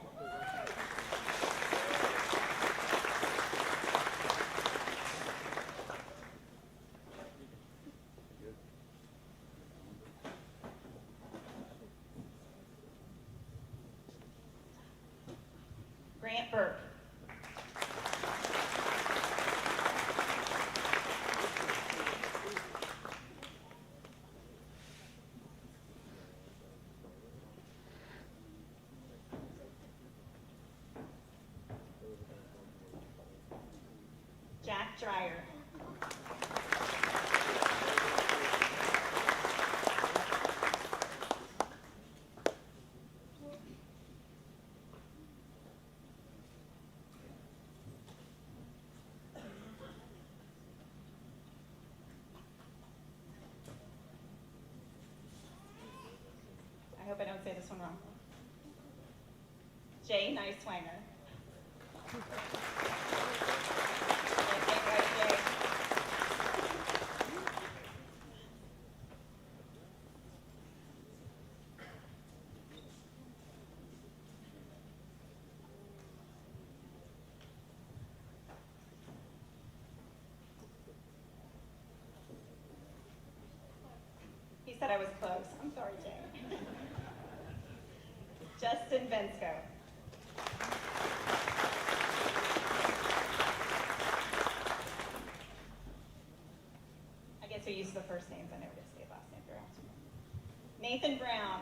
Grant Burke. Dreyer. I hope I don't say this one wrong. Jay Neiswanger. He said I was close. I'm sorry, Jay. Justin Vensko. I guess we use the first names. I never get to say last name very often. Nathan Brown.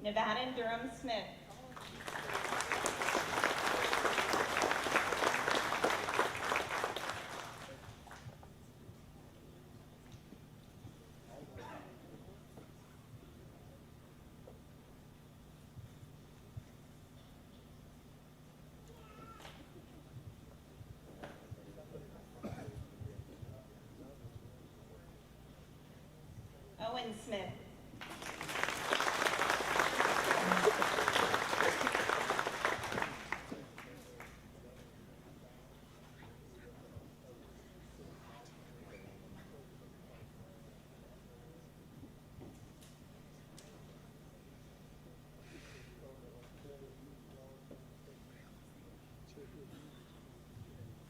Nevada Durham Smith. Owen Smith.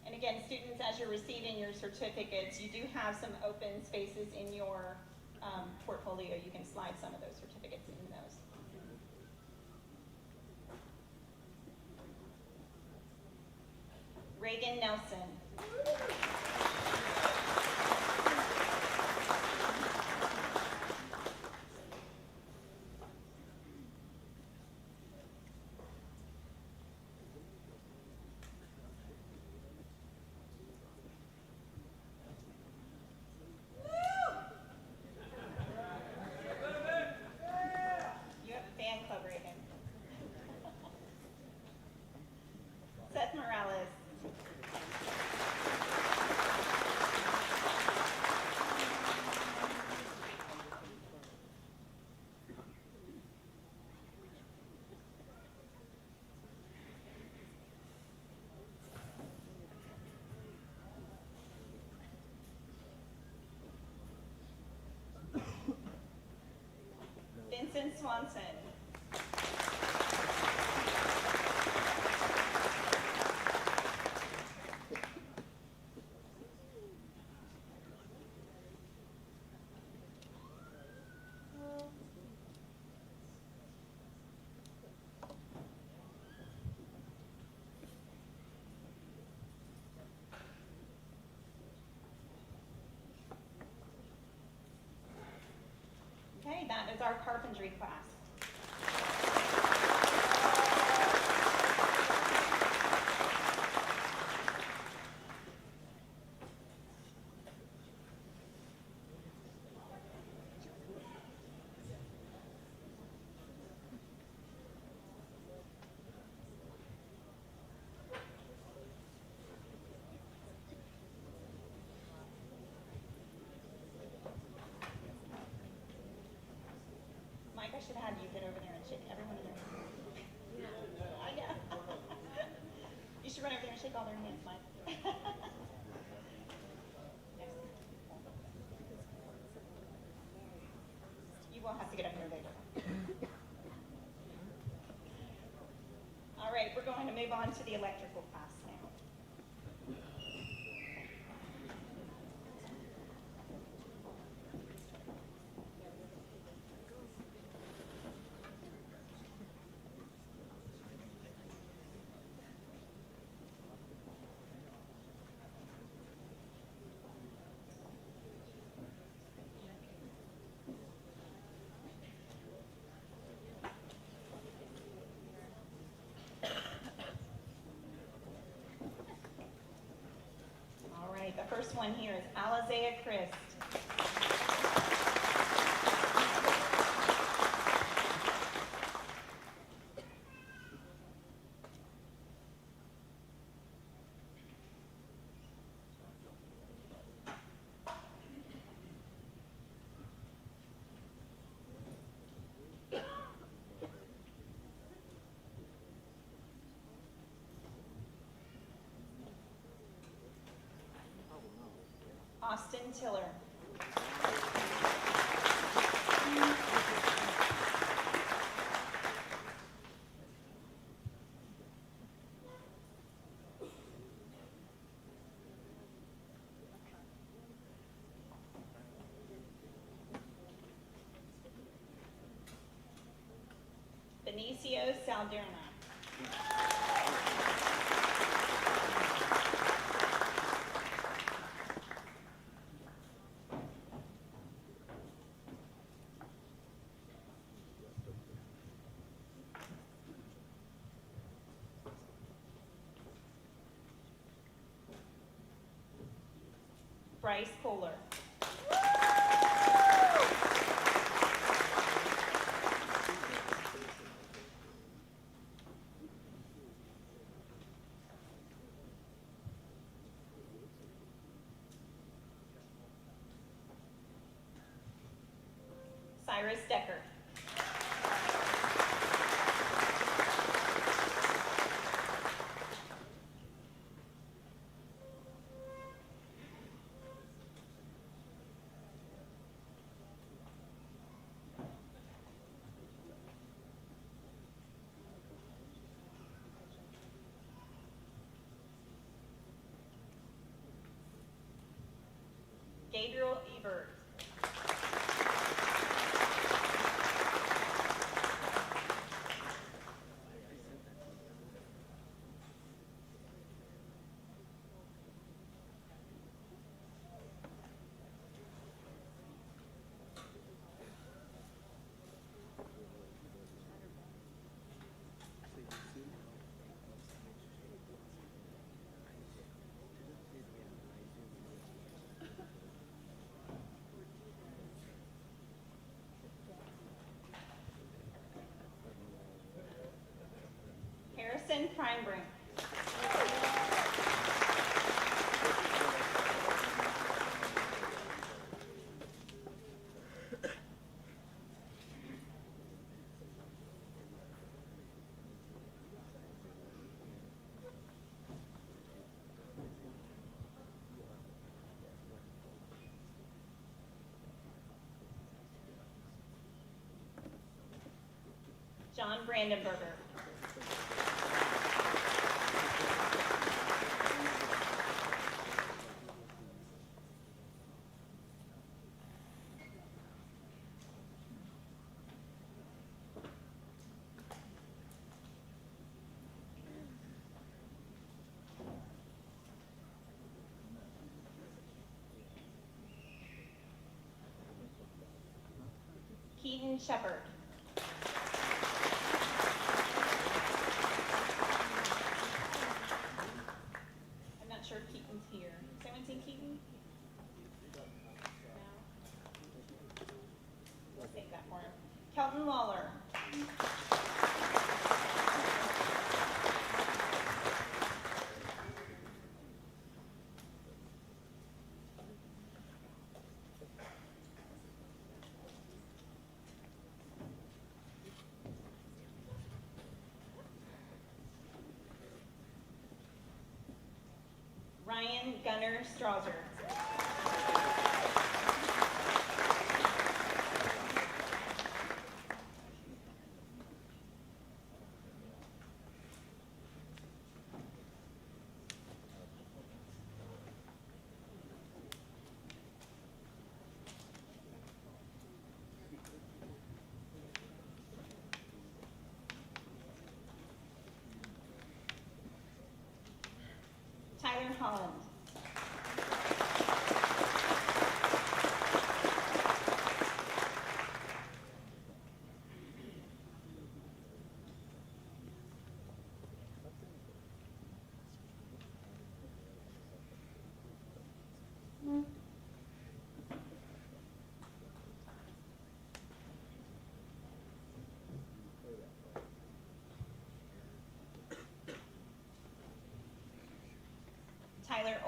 And again, students, as you're receiving your certificates, you do have some open spaces in your portfolio. You can slide some of those certificates in those. Reagan Nelson. You have a fan club, Reagan. Seth Morales. Vincent Swanson. Okay, that is our carpentry class. Mike, I should have had you get over there and shake everyone in their hands. I know. You should run over there and shake all their hands, Mike. You won't have to get up here later. All right, we're going to move on to the electrical class now. first one here is Alizea Christ. Austin Tiller. Benicio Salderna. Bryce Kohler. Cyrus Decker. Gabriel Ebert. Harrison Primebrink. John Brandenberger. Keaton Shepard. I'm not sure if Keaton's here. Has anyone seen Keaton? No? We'll save that for him. Kelton Lawler. Ryan Gunner Strauser. Tyler Holland.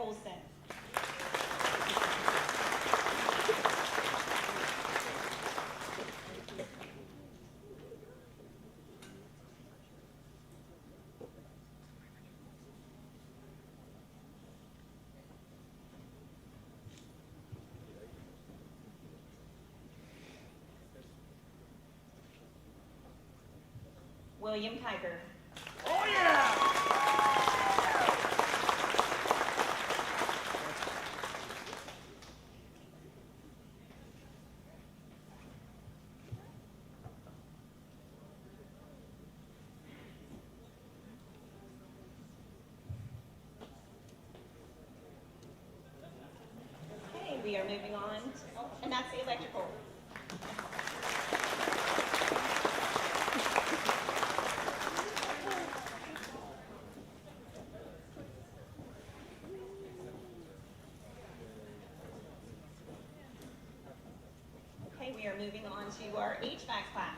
Olson. William Kiger. Okay, we are moving on, and that's the electrical. Okay, we are moving on to our HVAC class.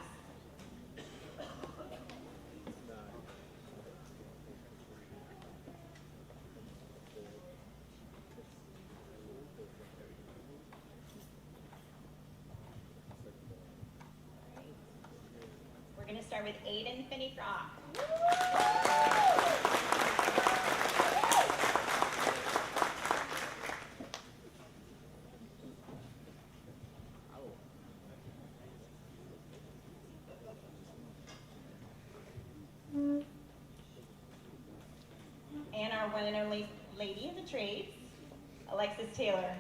We're going to start with Aiden Finney-Frock. And our one and only lady of the trades, Alexis Taylor.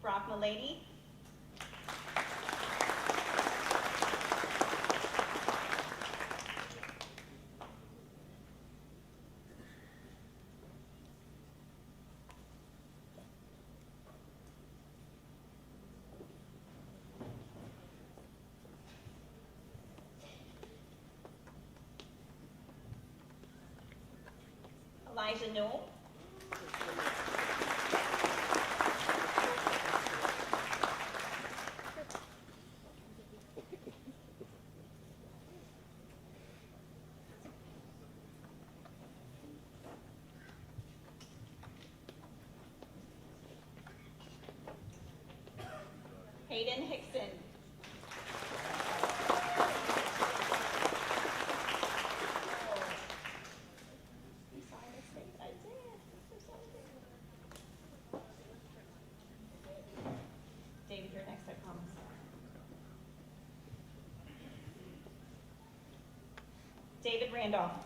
Brock Milady. Elijah Newell. Hayden Hickson. I'm sorry, I said I did. I'm so sorry. David, you're next, I promise. David Randolph.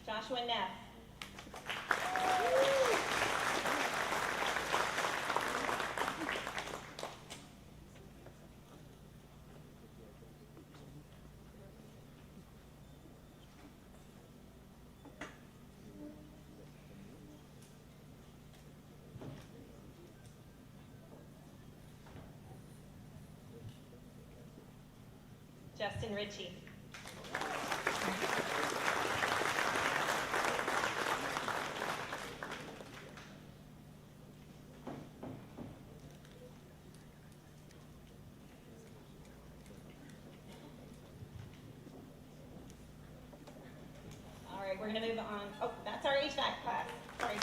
Joshua Neff. Justin Ritchie. All right, we're going to move on. Oh, that's our HVAC class. Sorry.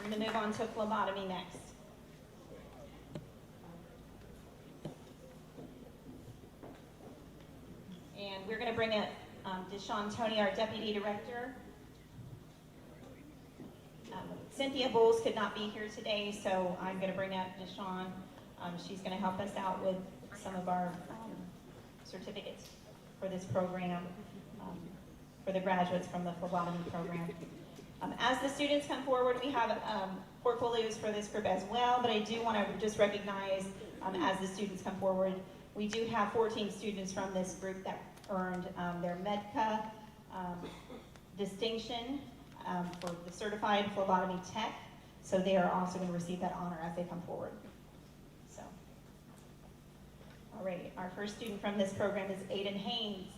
We're going to move on to phlebotomy next. And we're going to bring up Deshawn Tony, our Deputy Director. Cynthia Bowles could not be here today, so I'm going to bring up Deshawn. She's going to help us out with some of our certificates for this program, for the graduates from the phlebotomy program. As the students come forward, we have portfolios for this group as well, but I do want to just recognize as the students come forward, we do have 14 students from this group that earned their MEDCA distinction for the certified phlebotomy tech, so they are also going to receive that honor as they come forward. So, all right, our first student from this program is Aiden Haynes.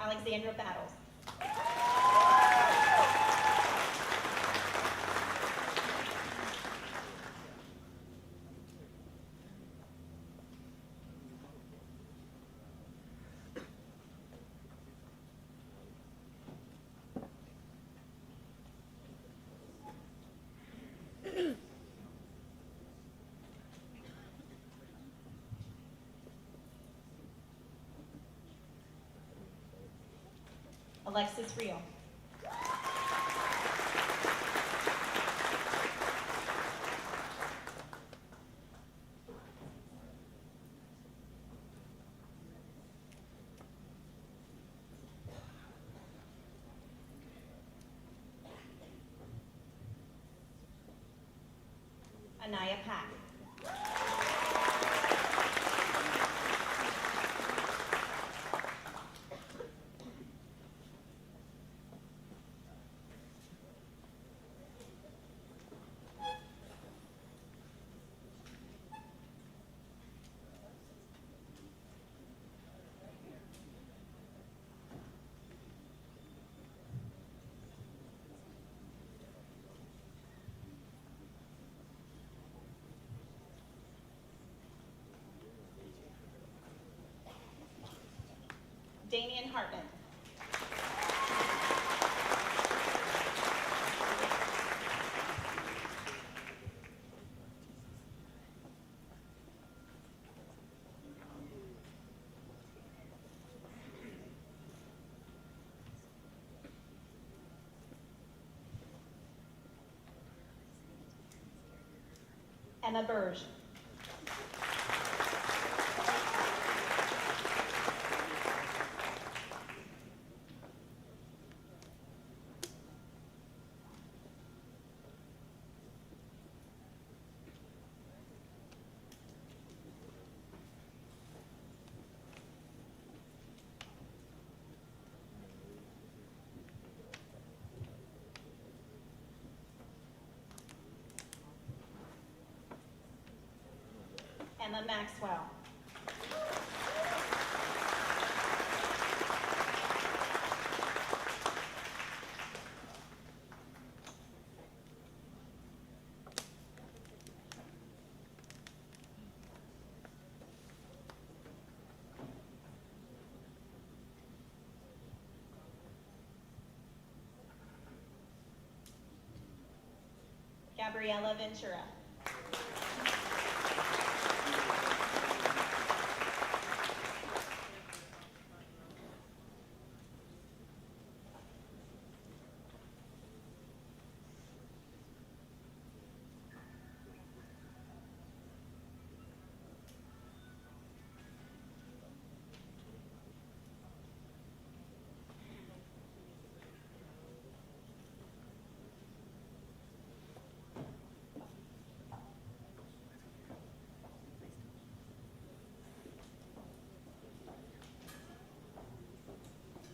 Alexandra Battles. Alexis Real. Anaya Pack. Damian Hartman. Emma Burge. Emma Maxwell. Gabriella Ventura.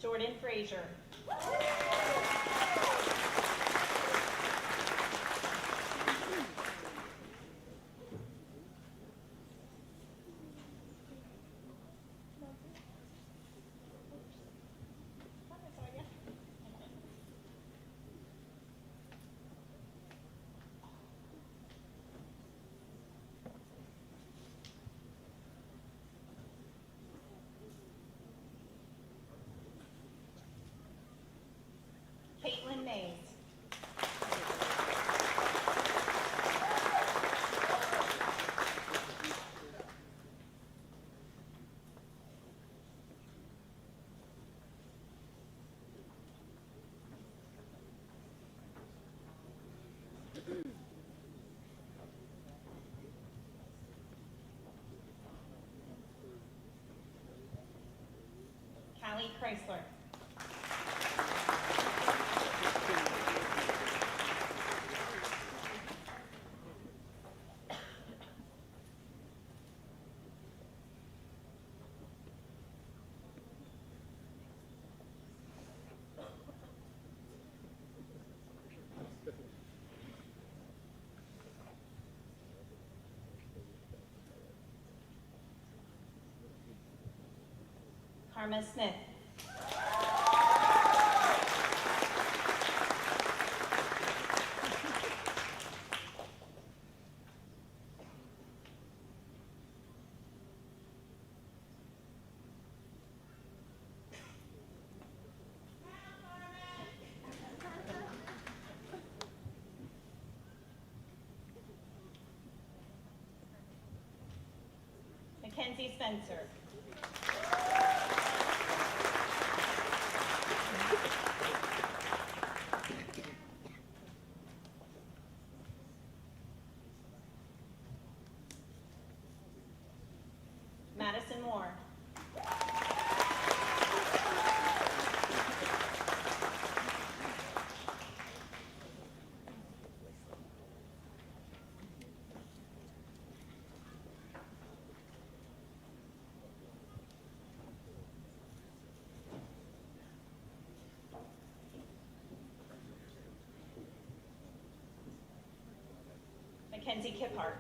Jordan Frazier. Callie Chrysler. Karma Smith. Mackenzie Spencer. Madison Moore. Mackenzie Kiphart.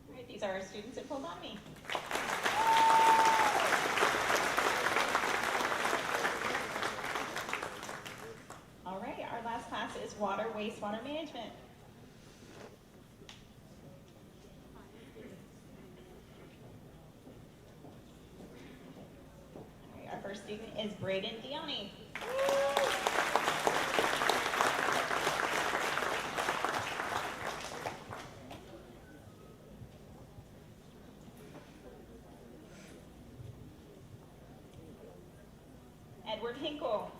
All right, these are our students at Pulled On Me. All right, our last class is water, wastewater management. All right, our first student is Braden Dione. Edward Hinkle.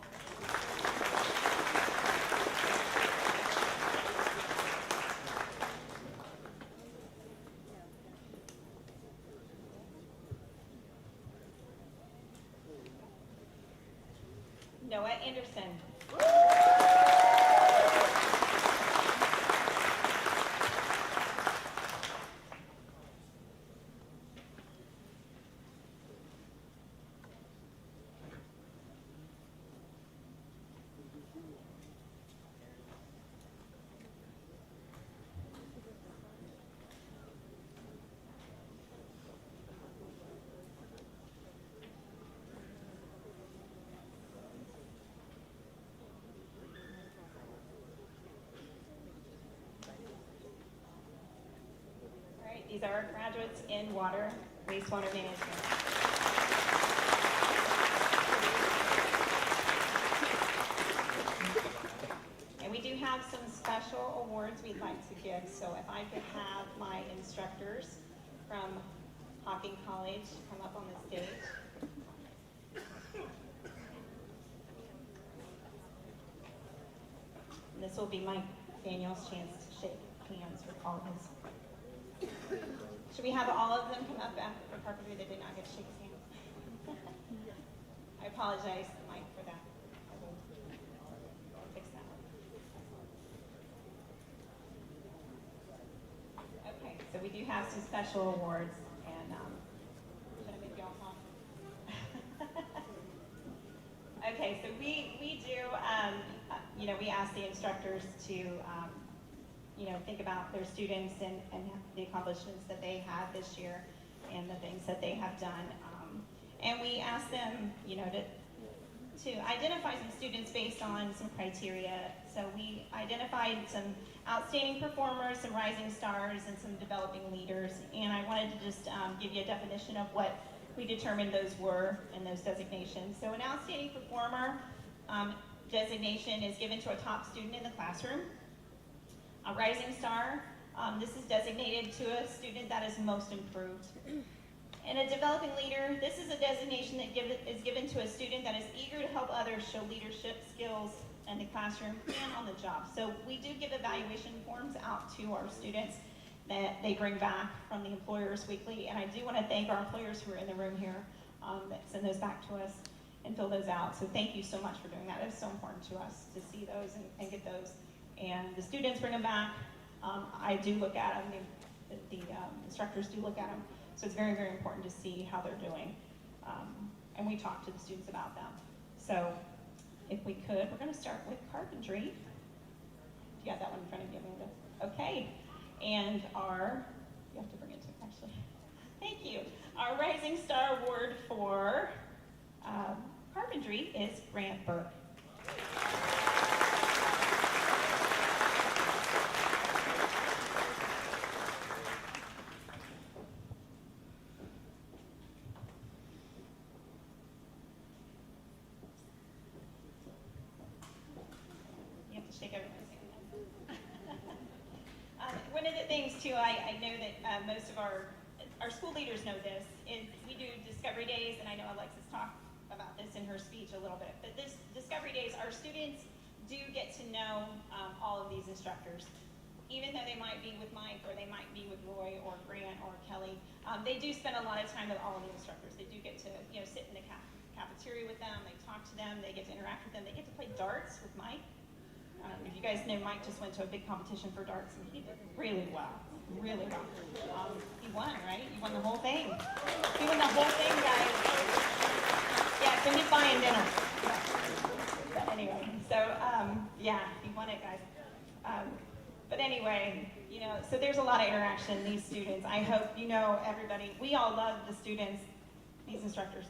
Noah Anderson. All right, these are our graduates in water, wastewater management. And we do have some special awards we'd like to give, so if I could have my instructors from Hocking College come up on the stage. And this will be Mike Daniel's chance to shake hands with all his. Should we have all of them come up after Carpenter that did not get to shake his hand? I apologize, Mike, for that. I will fix that. Okay, so we do have some special awards, and should I make y'all home? Okay, so we do, we ask the instructors to, think about their students and the accomplishments that they have this year and the things that they have done. And we ask them, to identify some students based on some criteria. So we identified some outstanding performers, some rising stars, and some developing leaders. And I wanted to just give you a definition of what we determined those were and those designations. So an outstanding performer designation is given to a top student in the classroom. A Rising Star, this is designated to a student that is most improved. And a Developing Leader, this is a designation that is given to a student that is eager to help others show leadership skills in the classroom and on the job. So we do give evaluation forms out to our students that they bring back from the employers weekly. And I do want to thank our employers who are in the room here that send those back to us and fill those out. So thank you so much for doing that. It's so important to us to see those and get those. And the students bring them back. I do look at them. The instructors do look at them. So it's very, very important to see how they're doing. And we talk to the students about them. So if we could, we're going to start with carpentry. You got that one in front of you, Amanda? Okay. And you have to bring it to actually. Thank you. Our Rising Star Award for carpentry is Grant Burke. You have to shake everyone's hand. One of the things too, I know that most of our school leaders know this, is we do Discovery Days, and I know Alexis talked about this in her speech a little bit, but this Discovery Days, our students do get to know all of these instructors. Even though they might be with Mike, or they might be with Roy, or Grant, or Kelly, they do spend a lot of time with all of the instructors. They do get to sit in the cafeteria with them, they talk to them, they get to interact with them, they get to play darts with Mike. I don't know if you guys know, Mike just went to a big competition for darts, and he did really well, really well. He won, right? He won the whole thing. He won the whole thing, guys. Yeah, so he's buying dinner. But anyway, so yeah, he won it, guys. But anyway, so there's a lot of interaction. These students, I hope everybody. We all love the students. These instructors,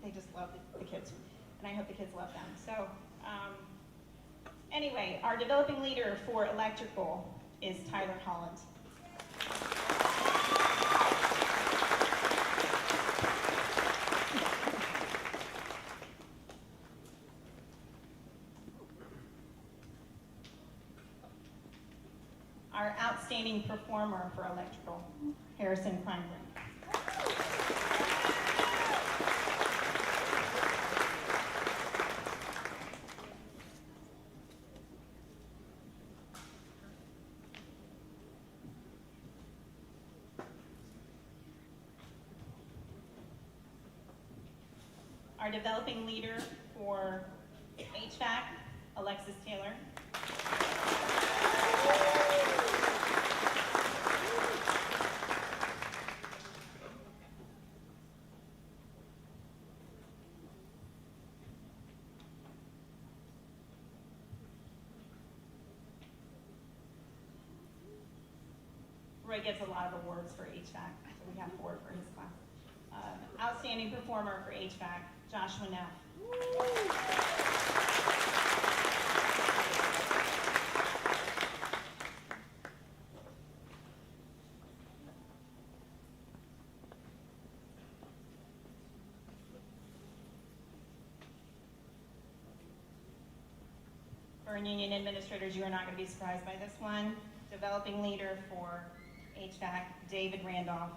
they just love the kids, and I hope the kids love them. So. Anyway, our Developing Leader for electrical is Tyler Holland. Our Outstanding Performer for electrical, Harrison Kleinbrink. Our Developing Leader for HVAC, Alexis Taylor. Roy gets a lot of awards for HVAC, so we have 4 for his class. Outstanding Performer for HVAC, Joshua Neff. Burn Union administrators, you are not going to be surprised by this one. Developing Leader for HVAC, David Randolph.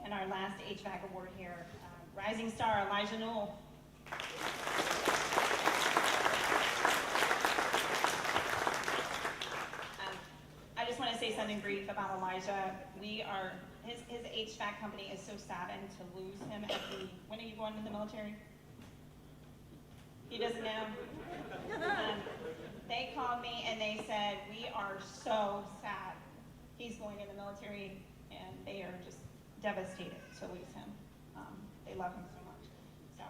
And our last HVAC award here, Rising Star, Elijah Newell. I just want to say something brief about Elijah. His HVAC company is so saddened to lose him when are you going to the military? He doesn't know. They called me and they said, we are so sad he's going in the military, and they are just devastated to lose him. They love him so much. So.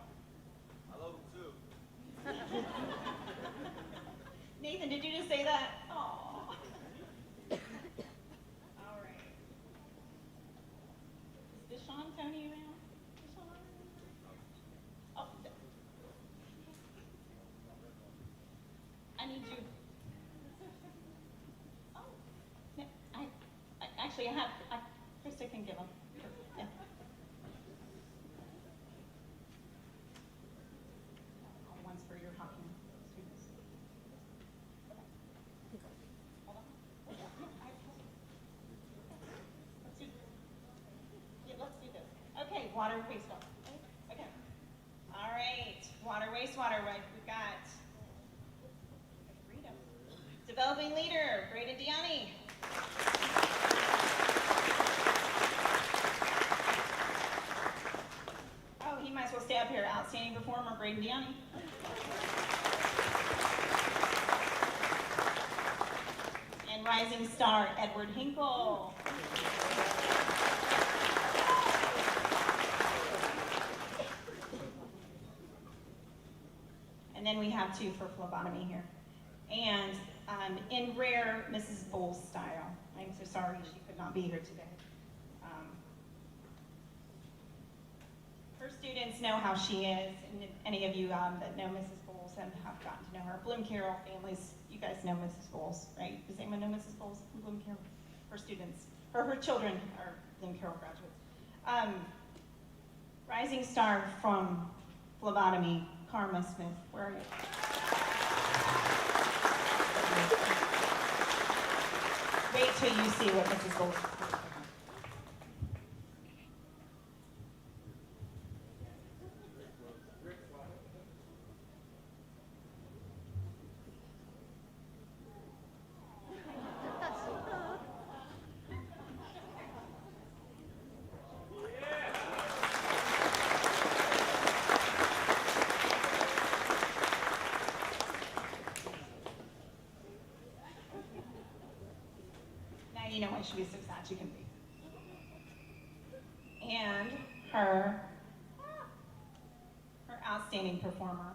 I love him too. Nathan, did you just say that? Aww. All right. Is Deshaun Tony around? Deshaun? I need you. Oh, no, actually, Krista can give them. Yeah. One's for your hockey students. Hold on. Let's do this. Okay, water, wastewater. Okay. All right, water, wastewater. Right, we've got freedom. Developing leader, Braden Diani. Oh, he might as well stay up here. Outstanding performer, Braden Diani. And rising star, Edward Hinkle. And then we have two for phlebotomy here. And in rare Mrs. Bowles style, I'm so sorry she could not be here today. Her students know how she is, and if any of you that know Mrs. Bowles have gotten to know her. Bloom Carroll families, you guys know Mrs. Bowles, right? Does anyone know Mrs. Bowles from Bloom Carroll? Her students, her children are Bloom Carroll graduates. Rising star from phlebotomy, Karma Smith, where are you? Wait till you see what Mrs. Bowles is doing. You know why she was so sad she can be. And her outstanding performer,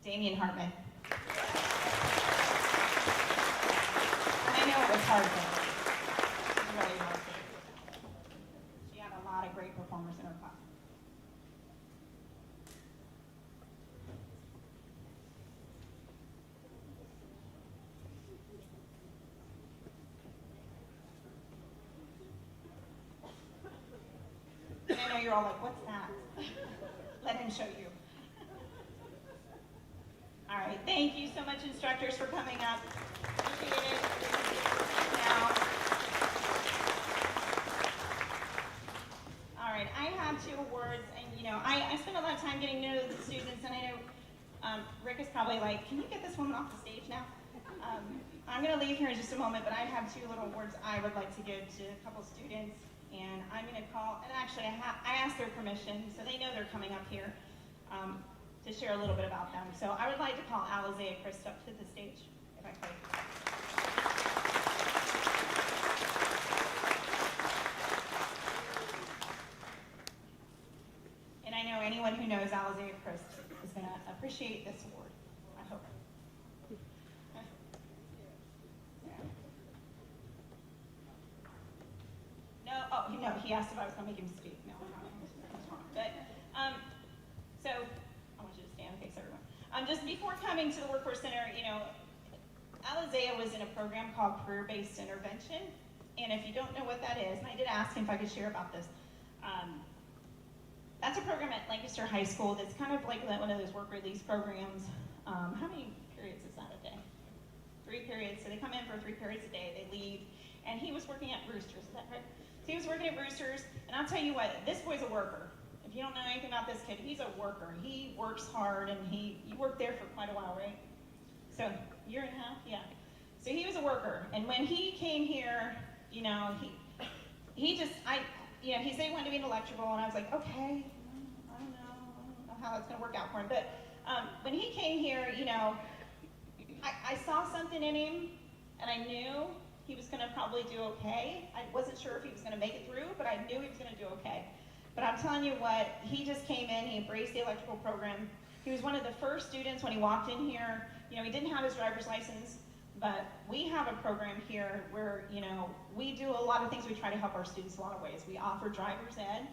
Damian Hartman. And I know it was hard for her. It was really hard for her. She had a lot of great performers in her class. And I know you're all like, what's that? Let him show you. All right, thank you so much, instructors, for coming up. Appreciate it. Now, all right, I have two awards, and I spend a lot of time getting to know the students, and I know Rick is probably like, can you get this woman off the stage now? I'm going to leave here in just a moment, but I have two little awards I would like to give to a couple students. And I'm going to call, and actually I asked their permission, so they know they're coming up here to share a little bit about them. So I would like to call Alizea Christ up to the stage, if I could. And I know anyone who knows Alizea Christ is going to appreciate this award, I hope. No, he asked if I was going to make him speak. No, I'm not. But, so, I want you to stand, thanks everyone. Just before coming to the Workforce Center, Alizea was in a program called Career-Based Intervention, and if you don't know what that is, and I did ask him if I could share about this, that's a program at Lancaster High School that's kind of like one of those work release programs. How many periods is that a day? 3 periods, so they come in for 3 periods a day, they leave, and he was working at Brewster's, is that right? So he was working at Brewster's, and I'll tell you what, this boy's a worker. If you don't know anything about this kid, he's a worker. He works hard, and you worked there for quite a while, right? So, year and a half, yeah. So he was a worker, and when he came here, he said he wanted to be an electrical, and I was like, okay, I don't know how it's gonna work out for him. But when he came here, I saw something in him, and I knew he was gonna probably do okay. I wasn't sure if he was gonna make it through, but I knew he was gonna do okay. But I'm telling you what, he just came in, he embraced the electrical program. He was one of the first students when he walked in here. He didn't have his driver's license, but we have a program here where, we do a lot of things. We try to help our students a lot of ways. We offer driver's ed,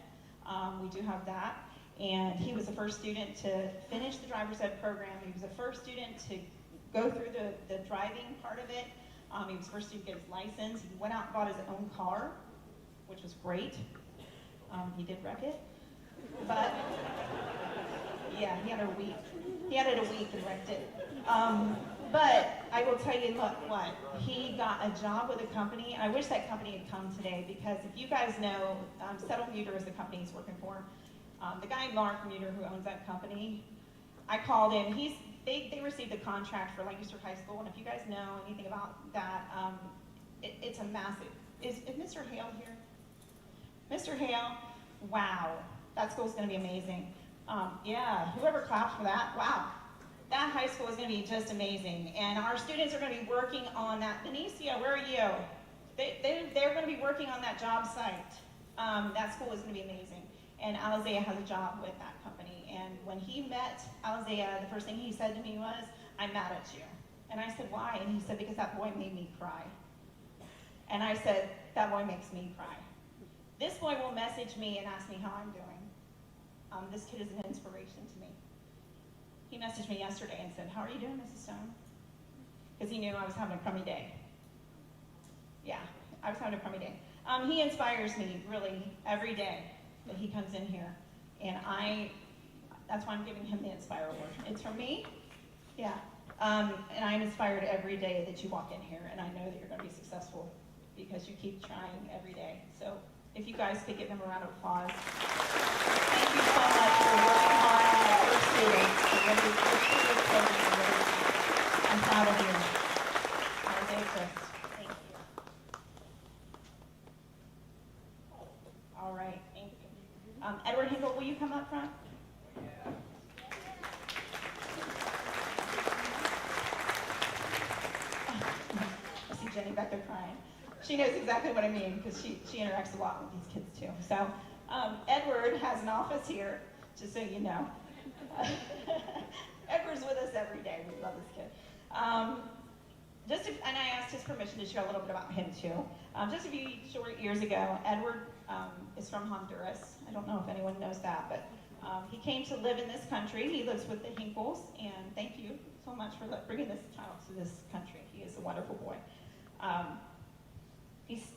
we do have that. And he was the first student to finish the driver's ed program. He was the first student to go through the driving part of it. He was first to get his license. He went out and bought his own car, which was great. He did wreck it, but yeah, he had it a week. He had it a week and wrecked it. But I will tell you, look, what? He got a job with a company. I wish that company had come today, because if you guys know, Settle Muter is the company he's working for. The guy, Mark Muter, who owns that company, I called him. They received a contract for Lancaster High School, and if you guys know anything about that, it's a massive. Is Mr. Hale here? Mr. Hale, wow, that school's gonna be amazing. Yeah, whoever clapped for that, wow. That high school is going to be just amazing, and our students are going to be working on that. Benicia, where are you? They're going to be working on that job site. That school is going to be amazing, and Alizea has a job with that company. And when he met Alizea, the first thing he said to me was, "I'm mad at you." And I said, "Why?" And he said, "Because that boy made me cry." And I said, "That boy makes me cry." This boy will message me and ask me how I'm doing. This kid is an inspiration to me. He messaged me yesterday and said, "How are you doing, Mrs. Stone?" Because he knew I was having a crummy day. Yeah, I was having a crummy day. He inspires me, really, every day that he comes in here. And that's why I'm giving him the Inspire Award. It's from me, yeah. And I'm inspired every day that you walk in here, and I know that you're going to be successful because you keep trying every day. So if you guys could give him a round of applause. Thank you so much for working hard on the first students. I'm proud of you. Isaiah Chris. Thank you. All right, thank you. Edward Hinkle, will you come up front? I see Jenny back there crying. She knows exactly what I mean, because she interacts a lot with these kids too. So Edward has an office here, just so you know. Edward's with us every day. We love this kid. And I asked his permission to share a little bit about him too. Just a few short years ago, Edward is from Honduras. I don't know if anyone knows that, but he came to live in this country. He lives with the Hinkles, and thank you so much for bringing this child to this country. He is a wonderful boy.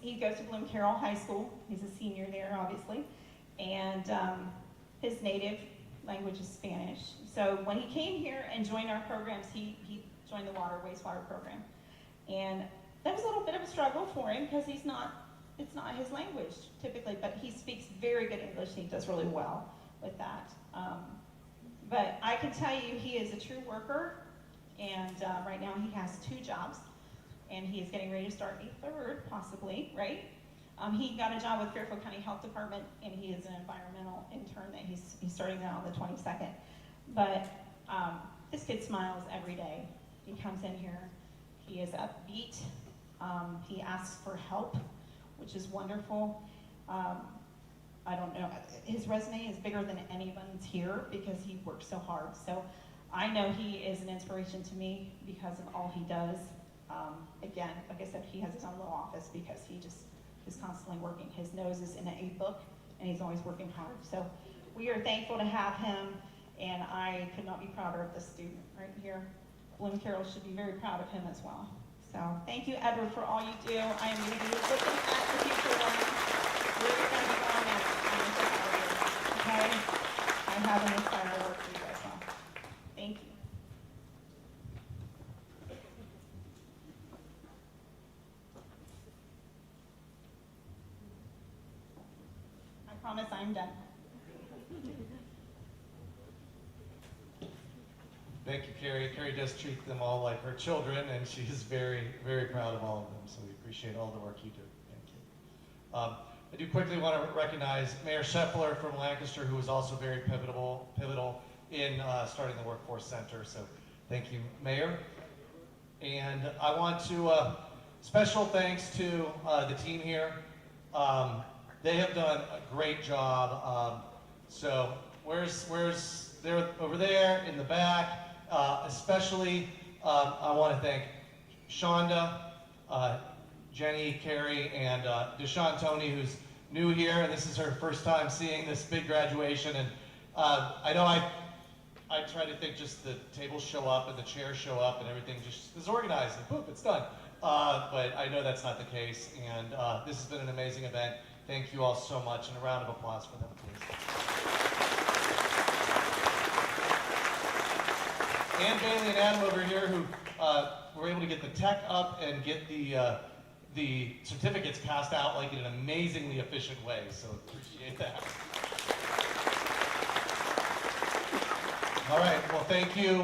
He goes to Bloom Carroll High School. He's a senior there, obviously, and his native language is Spanish. So when he came here and joined our programs, he joined the wastewater program, and that was a little bit of a struggle for him because it's not his language typically, but he speaks very good English. And he does really well with that. But I can tell you, he is a true worker, and right now he has 2 jobs. And he is getting ready to start a 3rd, possibly, right? He got a job with Fairfield County Health Department, and he is an environmental intern that he's starting now on the 22nd. But this kid smiles every day. He comes in here, he is upbeat, he asks for help, which is wonderful. I don't know, his resume is bigger than anyone's here because he works so hard. So I know he is an inspiration to me because of all he does. Again, like I said, he has his own little office because he just is constantly working. His nose is in a book, and he's always working hard. So we are thankful to have him, and I could not be prouder of this student right here. Bloom Carroll should be very proud of him as well. So thank you, Edward, for all you do. I am going to be looking at the future one. Where you're going to be going next. I'm so proud of you. Okay? I have an Inspire Award for you as well. Thank you. I promise I'm done. Thank you, Carrie. Carrie does treat them all like her children, and she is very, very proud of all of them. So we appreciate all the work you do. Thank you. I do quickly want to recognize Mayor Scheffler from Lancaster, who was also very pivotal in starting the Workforce Center. So thank you, Mayor. And I want to special thanks to the team here. They have done a great job. So they're over there in the back. Especially, I want to thank Shonda, Jenny, Carrie, and Deshaun Tony, who's new here, and this is her first time seeing this big graduation. And I know I try to think just the tables show up and the chairs show up and everything just is organized and boop, it's done. But I know that's not the case, and this has been an amazing event. Thank you all so much, and a round of applause for them, please. And Bailey and Adam over here who were able to get the tech up and get the certificates passed out like in an amazingly efficient way, so appreciate that. All right, well, thank you.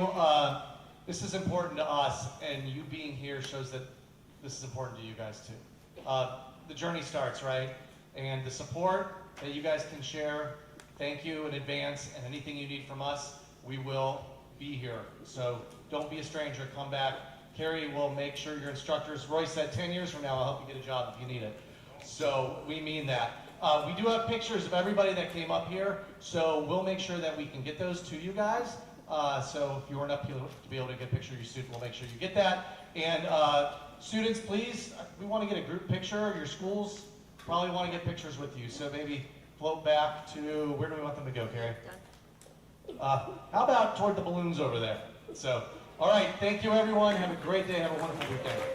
This is important to us, and you being here shows that this is important to you guys too. The journey starts, right? And the support that you guys can share, thank you in advance, and anything you need from us, we will be here. So don't be a stranger, come back. Carrie will make sure your instructors, Roy said 10 years from now, I'll help you get a job if you need it. So we mean that. We do have pictures of everybody that came up here, so we'll make sure that we can get those to you guys. So if you weren't up here to be able to get a picture of your student, we'll make sure you get that. And students, please, we want to get a group picture. Your schools probably want to get pictures with you, so maybe float back to, where do we want them to go, Carrie? How about toward the balloons over there? So, all right, thank you everyone. Have a great day. Have a wonderful weekend.